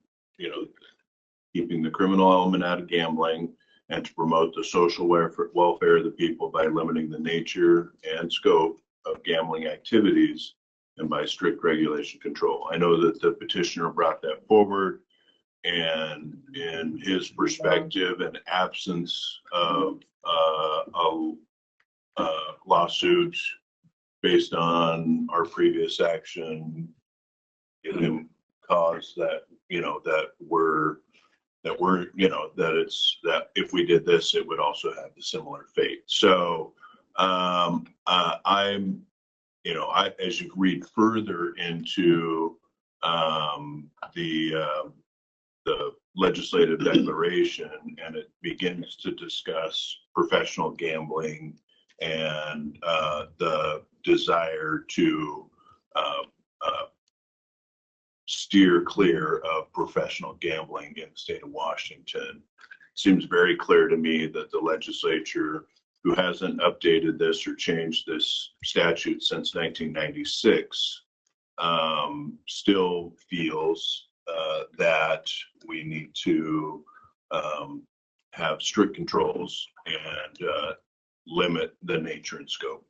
[SPEAKER 4] keeping the criminal element out of gambling and to promote the social welfare of the people by limiting the nature and scope of gambling activities and by strict regulation control. I know that the petitioner brought that forward, and in his perspective and absence of a lawsuit based on our previous action, give him cause that if we did this, it would also have the similar fate. So as you read further into the legislative declaration, and it begins to discuss professional gambling and the desire to steer clear of professional gambling in the state of Washington. Seems very clear to me that the legislature, who hasn't updated this or changed this statute since 1996, still feels that we need to have strict controls and limit the nature and scope.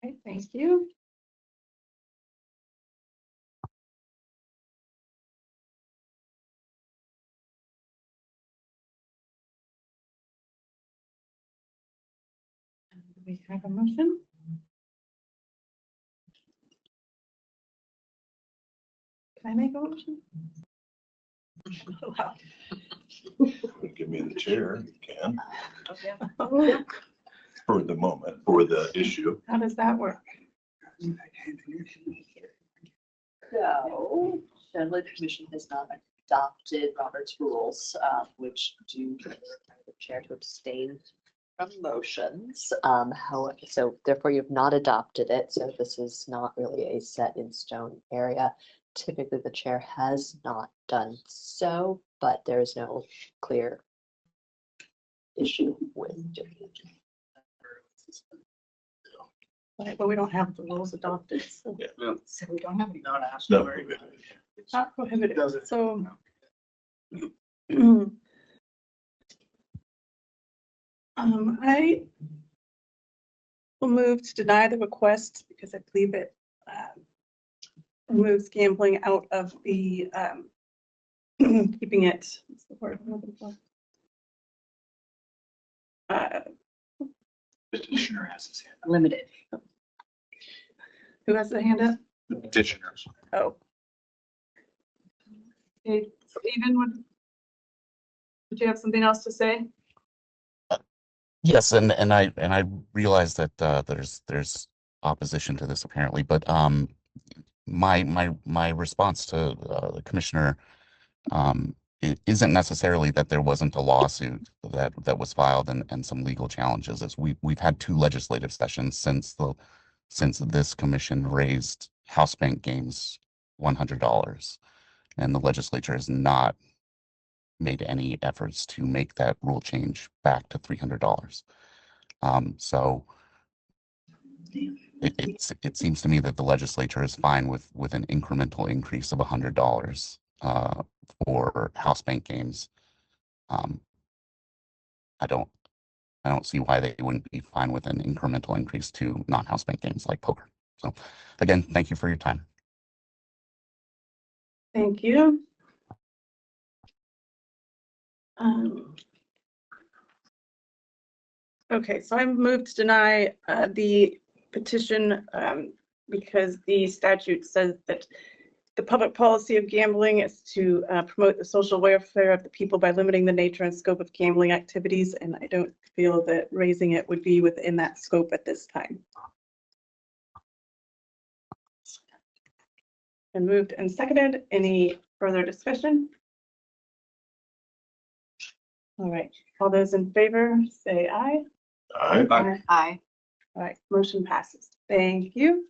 [SPEAKER 1] Okay, thank you. Do we have a motion? Can I make a motion?
[SPEAKER 4] Give me the chair, you can,
[SPEAKER 1] Oh,
[SPEAKER 4] for the moment, for the issue.
[SPEAKER 1] how does that work?
[SPEAKER 3] So, the Commission has not adopted Robert's rules, which do require the chair to abstain from motions. However, so therefore you've not adopted it, so this is not really a set in stone area. Typically, the chair has not done so, but there is no clear issue with doing it.
[SPEAKER 1] Right, but we don't have the rules adopted, so
[SPEAKER 11] So we don't have any.
[SPEAKER 2] Not asked
[SPEAKER 4] No.
[SPEAKER 2] for it.
[SPEAKER 1] it's not prohibited,
[SPEAKER 2] Doesn't-
[SPEAKER 1] so. I will move to deny the request because I believe it removes gambling out of the, keeping it, what's the word I'm looking for?
[SPEAKER 8] Petitioner has his hand
[SPEAKER 3] Limited.
[SPEAKER 1] Who has the hand up?
[SPEAKER 8] up. The petitioners.
[SPEAKER 1] Oh. Okay, so even would Did you have something else to say?
[SPEAKER 15] Yes, and I realize that there's opposition to this apparently, but my response to the commissioner it isn't necessarily that there wasn't a lawsuit that was filed and some legal challenges. As we've had 2 legislative sessions since this commission raised house bank games $100, and the legislature has not made any efforts to make that rule change back to $300. So it seems to me that the legislature is fine with an incremental increase of $100 for house bank games. I don't see why they wouldn't be fine with an incremental increase to non-house bank games like poker. So again, thank you for your time.
[SPEAKER 1] Thank you. Okay, so I moved to deny the petition because the statute says that the public policy of gambling is to promote the social welfare of the people by limiting the nature and scope of gambling activities, and I don't feel that raising it would be within that scope at this time. And moved and seconded. Any further discussion? All right, all those in favor say aye.
[SPEAKER 4] Aye.
[SPEAKER 11] Aye.
[SPEAKER 1] All right, motion passes. Thank you.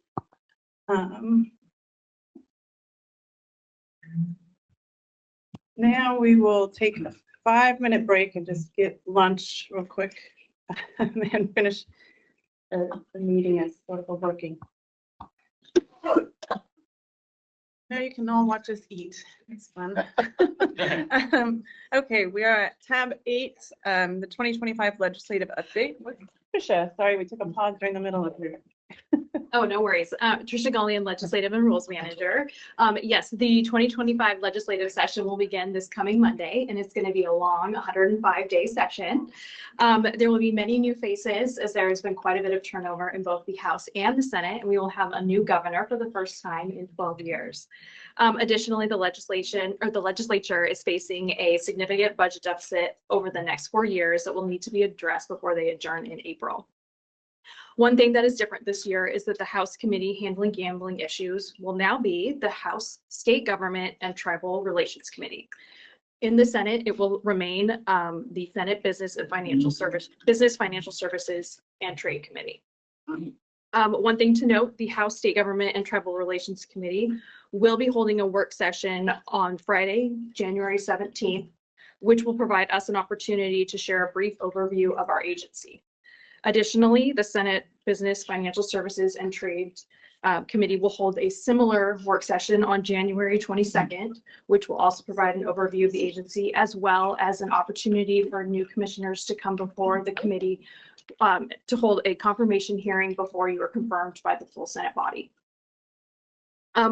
[SPEAKER 1] Now we will take a 5-minute break and just get lunch real quick and finish the meeting as sort of working. Now you can all watch us eat. It's fun. Okay, we are at tab 8, the 2025 legislative update. With Tricia, sorry, we took a pause during the middle of your.
[SPEAKER 13] Oh, no worries. Tricia Gullion, Legislative and Rules Manager. Yes, the 2025 legislative session will begin this coming Monday, and it's going to be a long 105-day session. There will be many new faces, as there has been quite a bit of turnover in both the House and the Senate, and we will have a new governor for the first time in 12 years. Additionally, the legislature is facing a significant budget deficit over the next 4 years that will need to be addressed before they adjourn in April. One thing that is different this year is that the House Committee handling gambling issues will now be the House State Government and Tribal Relations Committee. In the Senate, it will remain the Senate Business, Financial Services and Trade Committee. One thing to note, the House State Government and Tribal Relations Committee will be holding a work session on Friday, January 17th, which will provide us an opportunity to share a brief overview of our agency. Additionally, the Senate Business, Financial Services and Trade Committee will hold a similar work session on January 22nd, which will also provide an overview of the agency, as well as an opportunity for new commissioners to come before the committee to hold a confirmation hearing before you are confirmed by the full Senate body.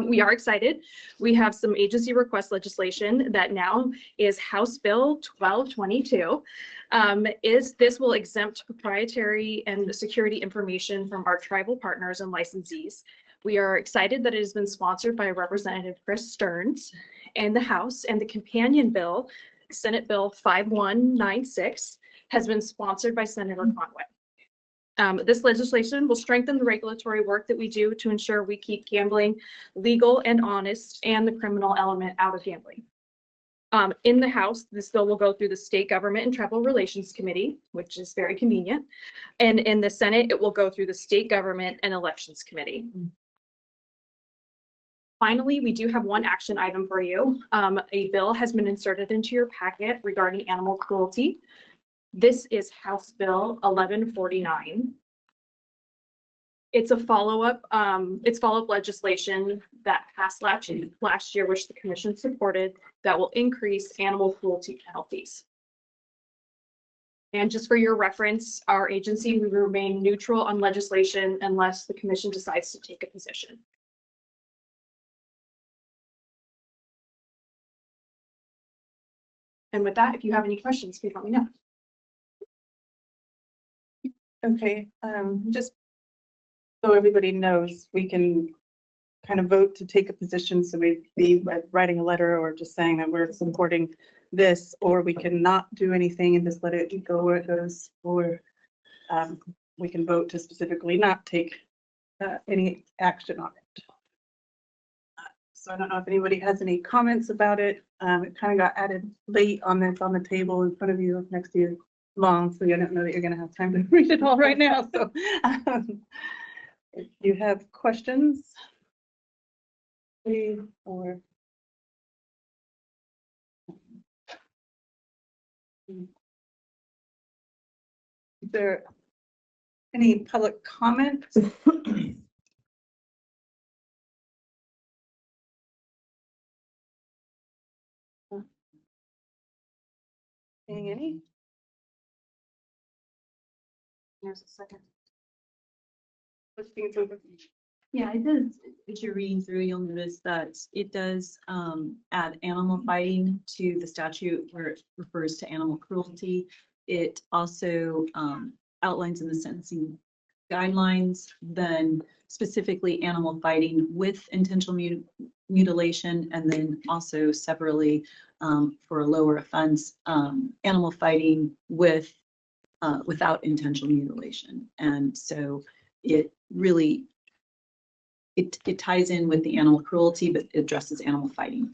[SPEAKER 13] We are excited. We have some agency request legislation that now is House Bill 1222. This will exempt proprietary and security information from our tribal partners and licensees. We are excited that it has been sponsored by Representative Chris Stearns in the House, and the companion bill, Senate Bill 5196, has been sponsored by Senator Conway. This legislation will strengthen the regulatory work that we do to ensure we keep gambling legal and honest and the criminal element out of gambling. In the House, this bill will go through the State Government and Tribal Relations Committee, which is very convenient. And in the Senate, it will go through the State Government and Elections Committee. Finally, we do have one action item for you. A bill has been inserted into your packet regarding animal cruelty. This is House Bill 1149. It's a follow-up. It's follow-up legislation that passed last year, which the Commission supported, that will increase animal cruelty penalties. And just for your reference, our agency will remain neutral on legislation unless the Commission decides to take a position. And with that, if you have any questions, please let me know.
[SPEAKER 1] Okay, just so everybody knows, we can kind of vote to take a position. So we'd be writing a letter or just saying that we're supporting this, or we can not do anything and just let it go where it goes, or we can vote to specifically not take any action on it. So I don't know if anybody has any comments about it. It kind of got added late on the table in front of you, next to you, long, so I don't know that you're going to have time to read it all right now. So if you have questions, please, or is there any public comment? Seeing any? There's a second. Let's think over.
[SPEAKER 5] Yeah, it does. If you're reading through, you'll notice that it does add animal fighting to the statute where it refers to animal cruelty. It also outlines in the sentencing guidelines, then specifically animal fighting with intentional mutilation, and then also separately for a lower offense, animal fighting with without intentional mutilation. And so it really it ties in with the animal cruelty, but it addresses animal fighting,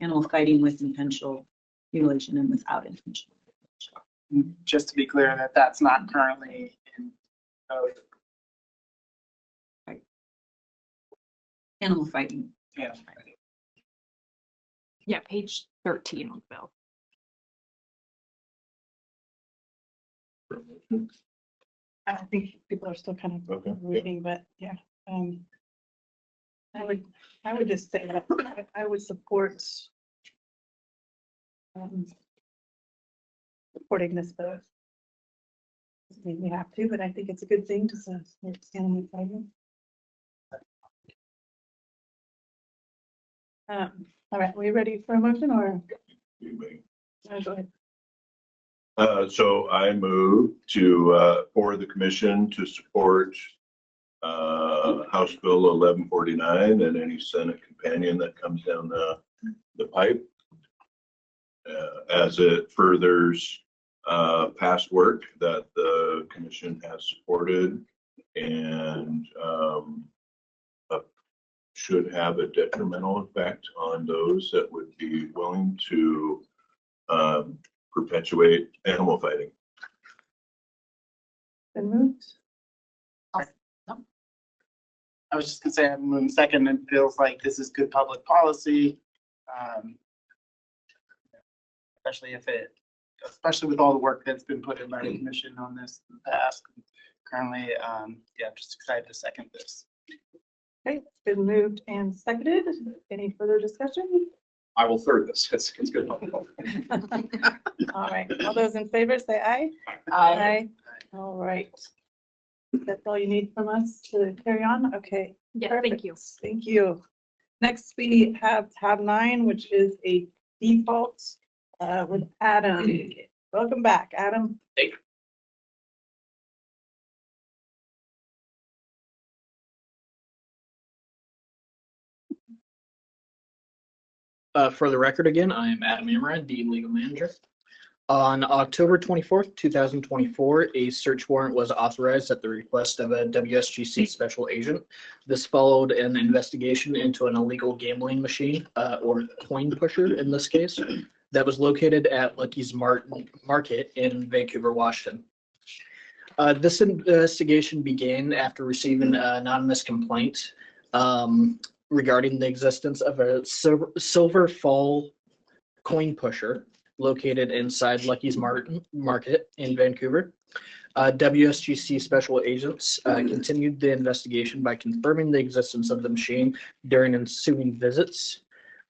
[SPEAKER 5] animal fighting with intentional mutilation and without intentional mutilation.
[SPEAKER 2] Just to be clear, that's not currently in code.
[SPEAKER 5] Right. Animal fighting.
[SPEAKER 2] Yeah.
[SPEAKER 13] Yeah, page 13 on the bill.
[SPEAKER 1] I think people are still kind of reading, but yeah. I would just say that I would support supporting this bill. I mean, we have to, but I think it's a good thing to support animal fighting. All right, are we ready for a motion or? Go ahead.
[SPEAKER 4] So I move to, for the commission to support House Bill 1149 and any Senate companion that comes down the pipe as it furthers past work that the commission has supported and should have a detrimental effect on those that would be willing to perpetuate animal fighting.
[SPEAKER 1] Been moved.
[SPEAKER 2] I was just gonna say, I'm moving second, and it feels like this is good public policy. Especially with all the work that's been put in by the commission on this in the past. Currently, yeah, I'm just excited to second this.
[SPEAKER 1] Okay, it's been moved and seconded. Any further discussion?
[SPEAKER 8] I will third this. It's good.
[SPEAKER 1] All right, all those in favor say aye.
[SPEAKER 11] Aye.
[SPEAKER 1] All right. That's all you need from us to carry on? Okay.
[SPEAKER 13] Yeah, thank you.
[SPEAKER 1] Thank you. Next, we have tab 9, which is a default with Adam. Welcome back, Adam.
[SPEAKER 8] Thank you.
[SPEAKER 9] For the record again, I am Adam Imran, the legal manager. On October 24th, 2024, a search warrant was authorized at the request of a WSGC special agent. This followed an investigation into an illegal gambling machine, or coin pusher in this case, that was located at Lucky's Market in Vancouver, Washington. This investigation began after receiving an anonymous complaint regarding the existence of a silver fall coin pusher located inside Lucky's Market in Vancouver. WSGC special agents continued the investigation by confirming the existence of the machine during ensuing visits.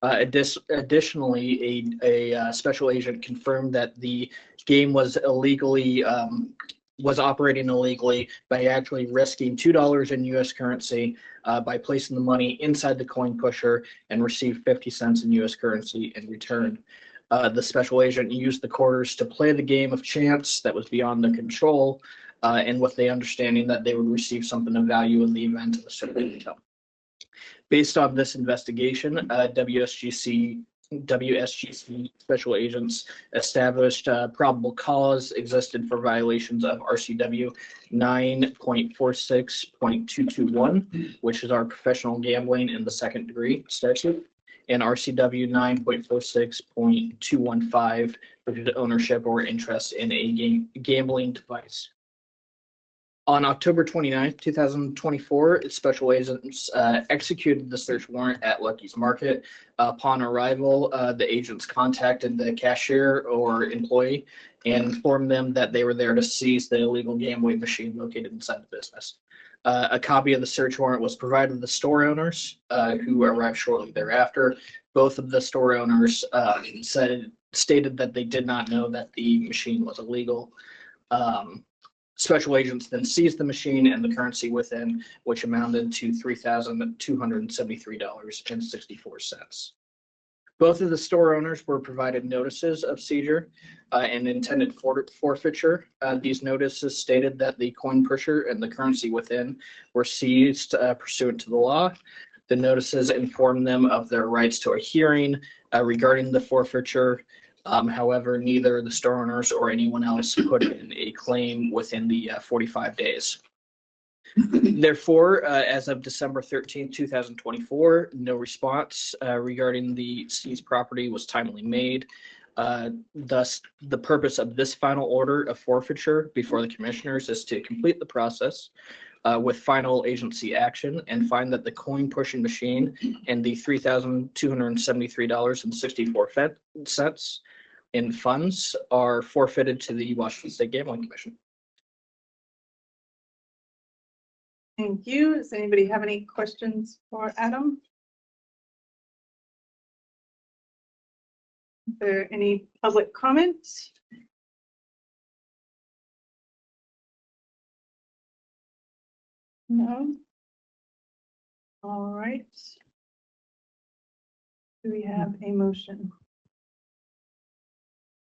[SPEAKER 9] Additionally, a special agent confirmed that the game was operating illegally by actually risking $2 in U.S. currency by placing the money inside the coin pusher and received 50 cents in U.S. currency in return. The special agent used the quarters to play the game of chance that was beyond their control, and with the understanding that they would receive something of value in the event of a certain income. Based on this investigation, WSGC WSGC special agents established probable cause existed for violations of RCW 9.46.221, which is our professional gambling in the second degree statute, and RCW 9.46.215, which is ownership or interest in a gambling device. On October 29th, 2024, special agents executed the search warrant at Lucky's Market. Upon arrival, the agents contacted the cashier or employee and informed them that they were there to seize the illegal gambling machine located inside the business. A copy of the search warrant was provided to the store owners, who arrived shortly thereafter. Both of the store owners stated that they did not know that the machine was illegal. Special agents then seized the machine and the currency within, which amounted to $3,273.64. Both of the store owners were provided notices of seizure and intended forfeiture. These notices stated that the coin pusher and the currency within were seized pursuant to the law. The notices informed them of their rights to a hearing regarding the forfeiture. However, neither the store owners or anyone else put in a claim within the 45 days. Therefore, as of December 13, 2024, no response regarding the seized property was timely made. Thus, the purpose of this final order of forfeiture before the commissioners is to complete the process with final agency action and find that the coin pushing machine and the $3,273.64 in funds are forfeited to the Washington State Gambling Commission.
[SPEAKER 1] Thank you. Does anybody have any questions for Adam? Is there any public comments? No. All right. Do we have a motion?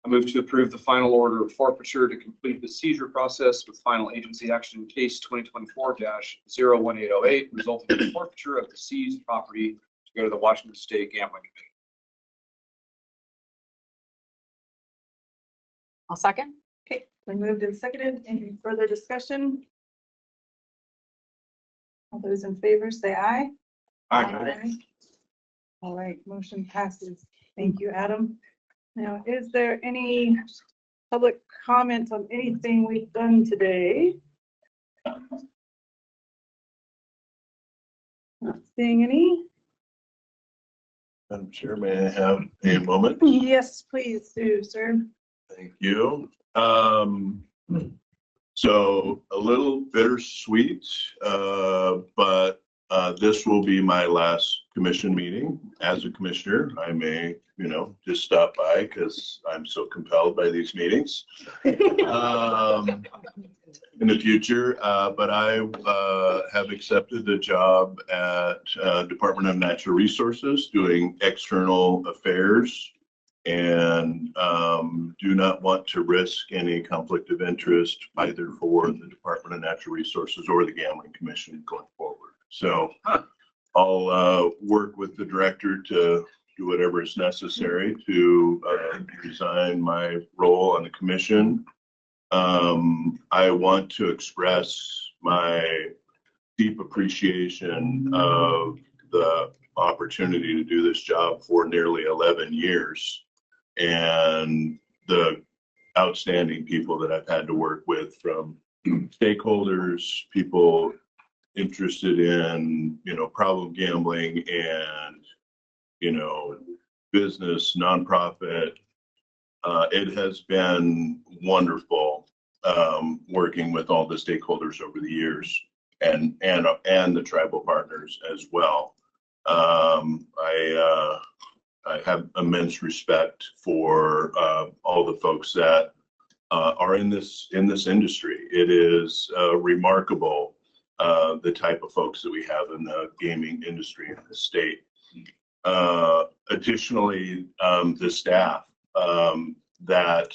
[SPEAKER 8] I move to approve the final order of forfeiture to complete the seizure process with final agency action in case 2024-01808, resulting in the forfeiture of the seized property to go to the Washington State Gambling Commission.
[SPEAKER 11] I'll second.
[SPEAKER 1] Okay, we moved and seconded. Any further discussion? All those in favor say aye.
[SPEAKER 8] Aye.
[SPEAKER 1] All right, motion passes. Thank you, Adam. Now, is there any public comments on anything we've done today? Not seeing any.
[SPEAKER 4] Madam Chair, may I have a moment?
[SPEAKER 1] Yes, please do, sir.
[SPEAKER 4] Thank you. So a little bittersweet, but this will be my last commission meeting as a commissioner. I may, just stop by because I'm so compelled by these meetings in the future. But I have accepted the job at Department of Natural Resources doing external affairs, and do not want to risk any conflict of interest either for the Department of Natural Resources or the Gambling Commission going forward. So I'll work with the director to do whatever is necessary to resign my role on the commission. I want to express my deep appreciation of the opportunity to do this job for nearly 11 years and the outstanding people that I've had to work with, from stakeholders, people interested in, problem gambling, and, business, nonprofit. It has been wonderful working with all the stakeholders over the years, and the tribal partners as well. I have immense respect for all the folks that are in this industry. It is remarkable the type of folks that we have in the gaming industry in the state. Additionally, the staff that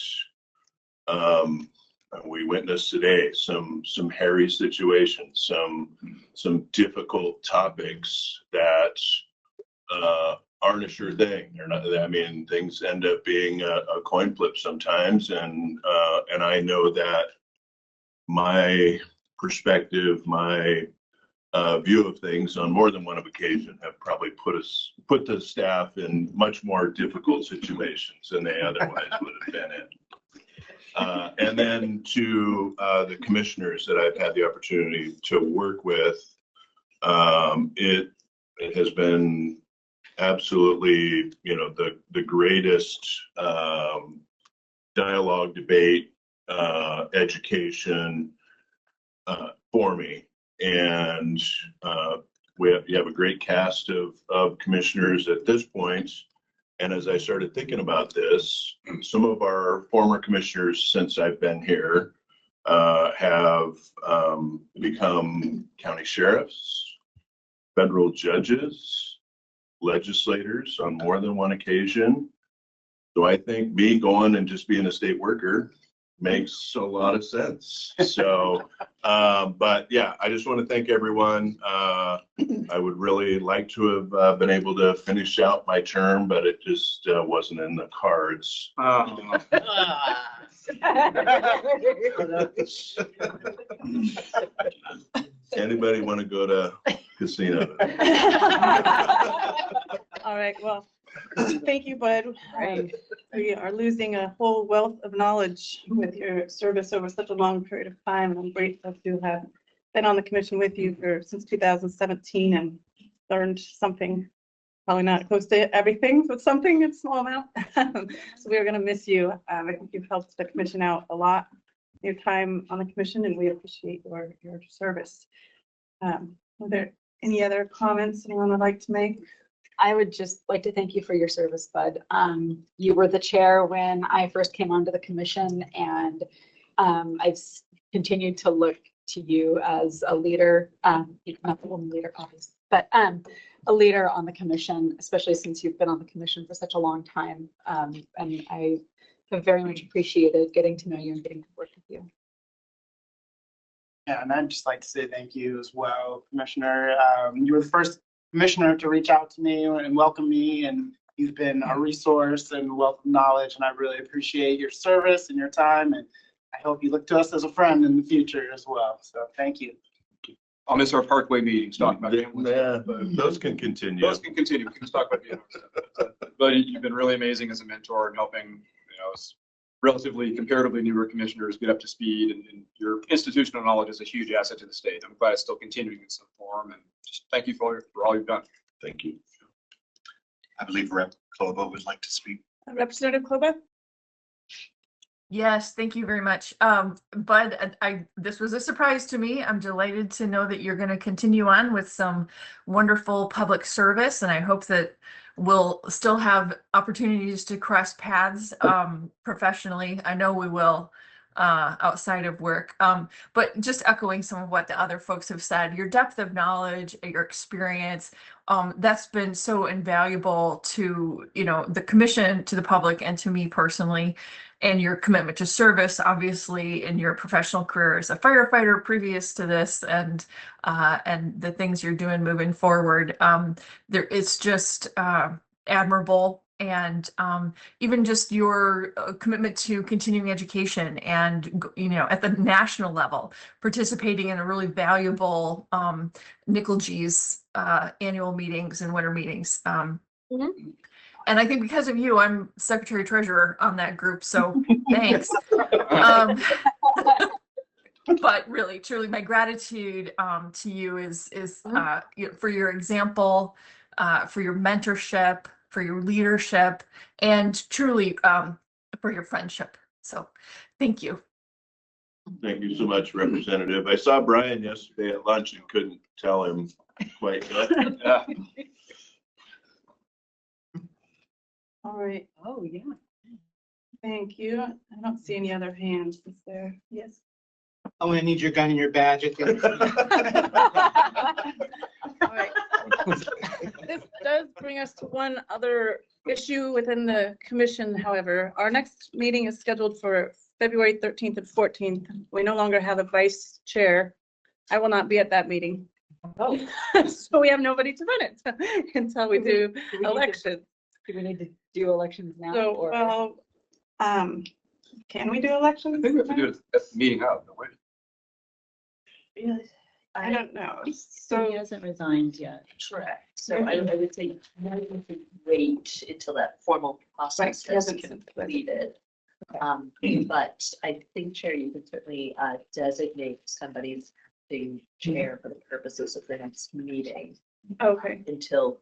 [SPEAKER 4] we witnessed today, some hairy situations, some difficult topics that aren't a sure thing. They're not, I mean, things end up being a coin flip sometimes. And I know that my perspective, my view of things on more than one occasion have probably put the staff in much more difficult situations than they otherwise would have been in. And then to the commissioners that I've had the opportunity to work with, it has been absolutely, the greatest dialogue, debate, education for me. And you have a great cast of commissioners at this point. And as I started thinking about this, some of our former commissioners since I've been here have become county sheriffs, federal judges, legislators on more than one occasion. So I think me going and just being a state worker makes a lot of sense. So, but yeah, I just want to thank everyone. I would really like to have been able to finish out my term, but it just wasn't in the cards. Anybody want to go to casino?
[SPEAKER 1] All right, well, thank you, Bud. We are losing a whole wealth of knowledge with your service over such a long period of time. And I'm grateful to have been on the commission with you since 2017 and learned something, probably not close to everything, but something in small amount. So we are going to miss you. I think you've helped the commission out a lot, your time on the commission, and we appreciate your service. Are there any other comments anyone would like to make?
[SPEAKER 11] I would just like to thank you for your service, Bud. You were the chair when I first came onto the commission, and I've continued to look to you as a leader, not the woman leader, obviously, but a leader on the commission, especially since you've been on the commission for such a long time. And I have very much appreciated getting to know you and getting to work with you.
[SPEAKER 2] Yeah, and I'd just like to say thank you as well, Commissioner. You were the first commissioner to reach out to me and welcome me, and you've been a resource and wealth of knowledge, and I really appreciate your service and your time, and I hope you look to us as a friend in the future as well. So thank you.
[SPEAKER 8] I'll miss our Parkway meetings, talking about gambling.
[SPEAKER 4] Yeah, those can continue.
[SPEAKER 8] Those can continue. We can just talk about gambling. But you've been really amazing as a mentor and helping, relatively comparatively newer commissioners get up to speed, and your institutional knowledge is a huge asset to the state. I'm glad it's still continuing in some form, and just thank you for all you've done.
[SPEAKER 4] Thank you.
[SPEAKER 16] I believe Rep. Kloba would like to speak.
[SPEAKER 1] Representative Kloba?
[SPEAKER 14] Yes, thank you very much. Bud, this was a surprise to me. I'm delighted to know that you're going to continue on with some wonderful public service, and I hope that we'll still have opportunities to cross paths professionally. I know we will outside of work. But just echoing some of what the other folks have said, your depth of knowledge, your experience, that's been so invaluable to, the commission, to the public, and to me personally. And your commitment to service, obviously, in your professional career as a firefighter previous to this, and the things you're doing moving forward. It's just admirable. And even just your commitment to continuing education and, at the national level, participating in a really valuable Nickel G's annual meetings and winter meetings. And I think because of you, I'm secretary treasurer on that group. So thanks. But really, truly, my gratitude to you is for your example, for your mentorship, for your leadership, and truly for your friendship. So thank you.
[SPEAKER 4] Thank you so much, Representative. I saw Brian yesterday at lunch and couldn't tell him quite yet.
[SPEAKER 8] Yeah.
[SPEAKER 1] All right.
[SPEAKER 3] Oh, yeah.
[SPEAKER 1] Thank you. I don't see any other hands. Is there? Yes.
[SPEAKER 2] I'm gonna need your gun and your badge.
[SPEAKER 1] All right. This does bring us to one other issue within the commission, however. Our next meeting is scheduled for February 13th and 14th. We no longer have a vice chair. I will not be at that meeting.
[SPEAKER 3] Oh,
[SPEAKER 1] So we have nobody to run it until we do elections.
[SPEAKER 5] Do we need to do elections now?
[SPEAKER 1] So,
[SPEAKER 5] or-
[SPEAKER 1] well, can we do elections?
[SPEAKER 8] I think we have to do it at the meeting out, don't we?
[SPEAKER 1] I don't know.
[SPEAKER 3] He
[SPEAKER 1] So,
[SPEAKER 3] hasn't resigned yet.
[SPEAKER 17] Correct. So I would say now we could wait until that formal process
[SPEAKER 1] Right,
[SPEAKER 17] is
[SPEAKER 1] hasn't been
[SPEAKER 17] completed. But I think, Chair, you can certainly designate somebody as being chair for the purposes of the next meeting
[SPEAKER 1] okay.
[SPEAKER 17] until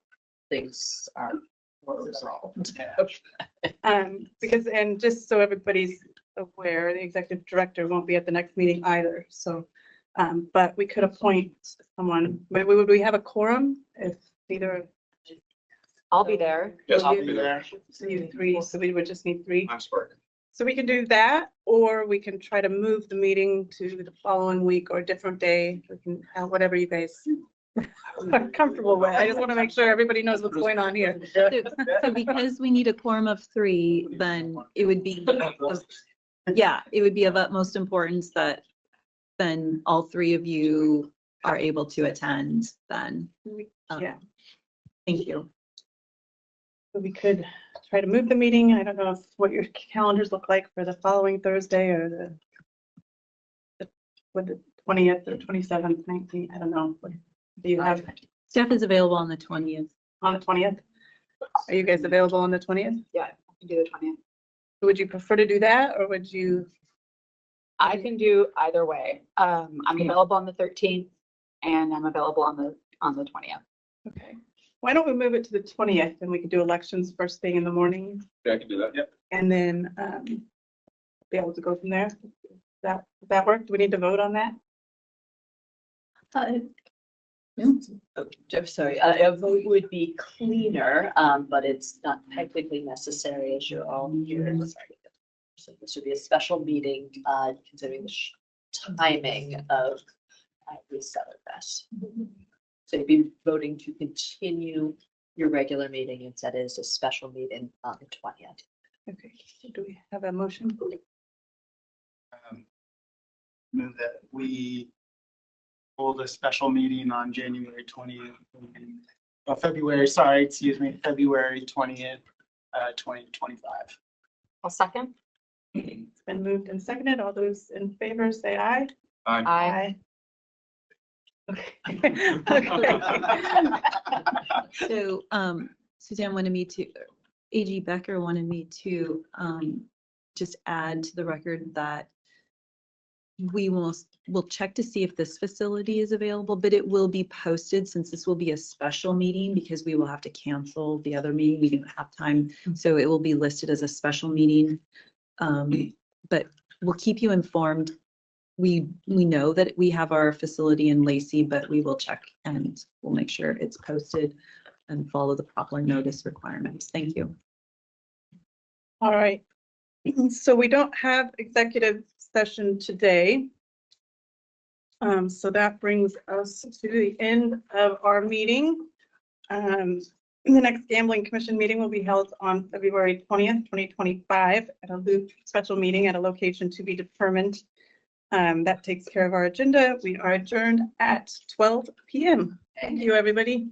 [SPEAKER 17] things are more resolved.
[SPEAKER 1] Because, and just so everybody's aware, the executive director won't be at the next meeting either, so, but we could appoint someone, but would we have a quorum if either?
[SPEAKER 11] I'll be there.
[SPEAKER 8] Yes,
[SPEAKER 2] I'll be there.
[SPEAKER 1] So you three, so we would just need three.
[SPEAKER 8] I'm Spark.
[SPEAKER 1] So we can do that, or we can try to move the meeting to the following week or a different day. We can have whatever you guys are comfortable with. I just want to make sure everybody knows what's going on here.
[SPEAKER 5] So because we need a quorum of 3, then it would be, yeah, it would be of utmost importance that then all 3 of you are able to attend then.
[SPEAKER 1] Yeah.
[SPEAKER 5] Thank you.
[SPEAKER 1] So we could try to move the meeting. I don't know if what your calendars look like for the following Thursday or the 20th or 27th, 19th. I don't know. What do you have
[SPEAKER 5] Staff is available on the 20th.
[SPEAKER 1] on the 20th? Are you guys available on the 20th?
[SPEAKER 11] Yeah, I can do the 20th.
[SPEAKER 1] Would you prefer to do that, or would you?
[SPEAKER 11] I can do either way. I'm available on the 13th and I'm available on the 20th.
[SPEAKER 1] Okay. Why don't we move it to the 20th and we can do elections first thing in the morning
[SPEAKER 8] Yeah, I can do that. Yep.
[SPEAKER 1] and then be able to go from there? Does that work? Do we need to vote on that?
[SPEAKER 17] Oh, I'm sorry, a vote would be cleaner, but it's not technically necessary as you're all here. So this would be a special meeting, considering the timing of the Stellar Fest. So you'd be voting to continue your regular meeting instead of a special meeting on the 20th.
[SPEAKER 1] Okay, so do we have a motion?
[SPEAKER 2] Move that we hold a special meeting on January 20th. February 20th, 2025.
[SPEAKER 11] I'll second.
[SPEAKER 1] It's been moved and seconded. All those in favor say aye.
[SPEAKER 8] Aye.
[SPEAKER 1] Okay.
[SPEAKER 5] So Suzanne wanted me to, AG Becker wanted me to just add to the record that we'll check to see if this facility is available, but it will be posted since this will be a special meeting because we will have to cancel the other meeting. We don't have time. So it will be listed as a special meeting. But we'll keep you informed. We know that we have our facility in Lacey, but we will check and we'll make sure it's posted and follow the proper notice requirements. Thank you.
[SPEAKER 1] All right. So we don't have executive session today. So that brings us to the end of our meeting. The next Gambling Commission meeting will be held on February 20th, 2025 at a special meeting at a location to be determined. That takes care of our agenda. We are adjourned at 12 p.m. Thank you, everybody.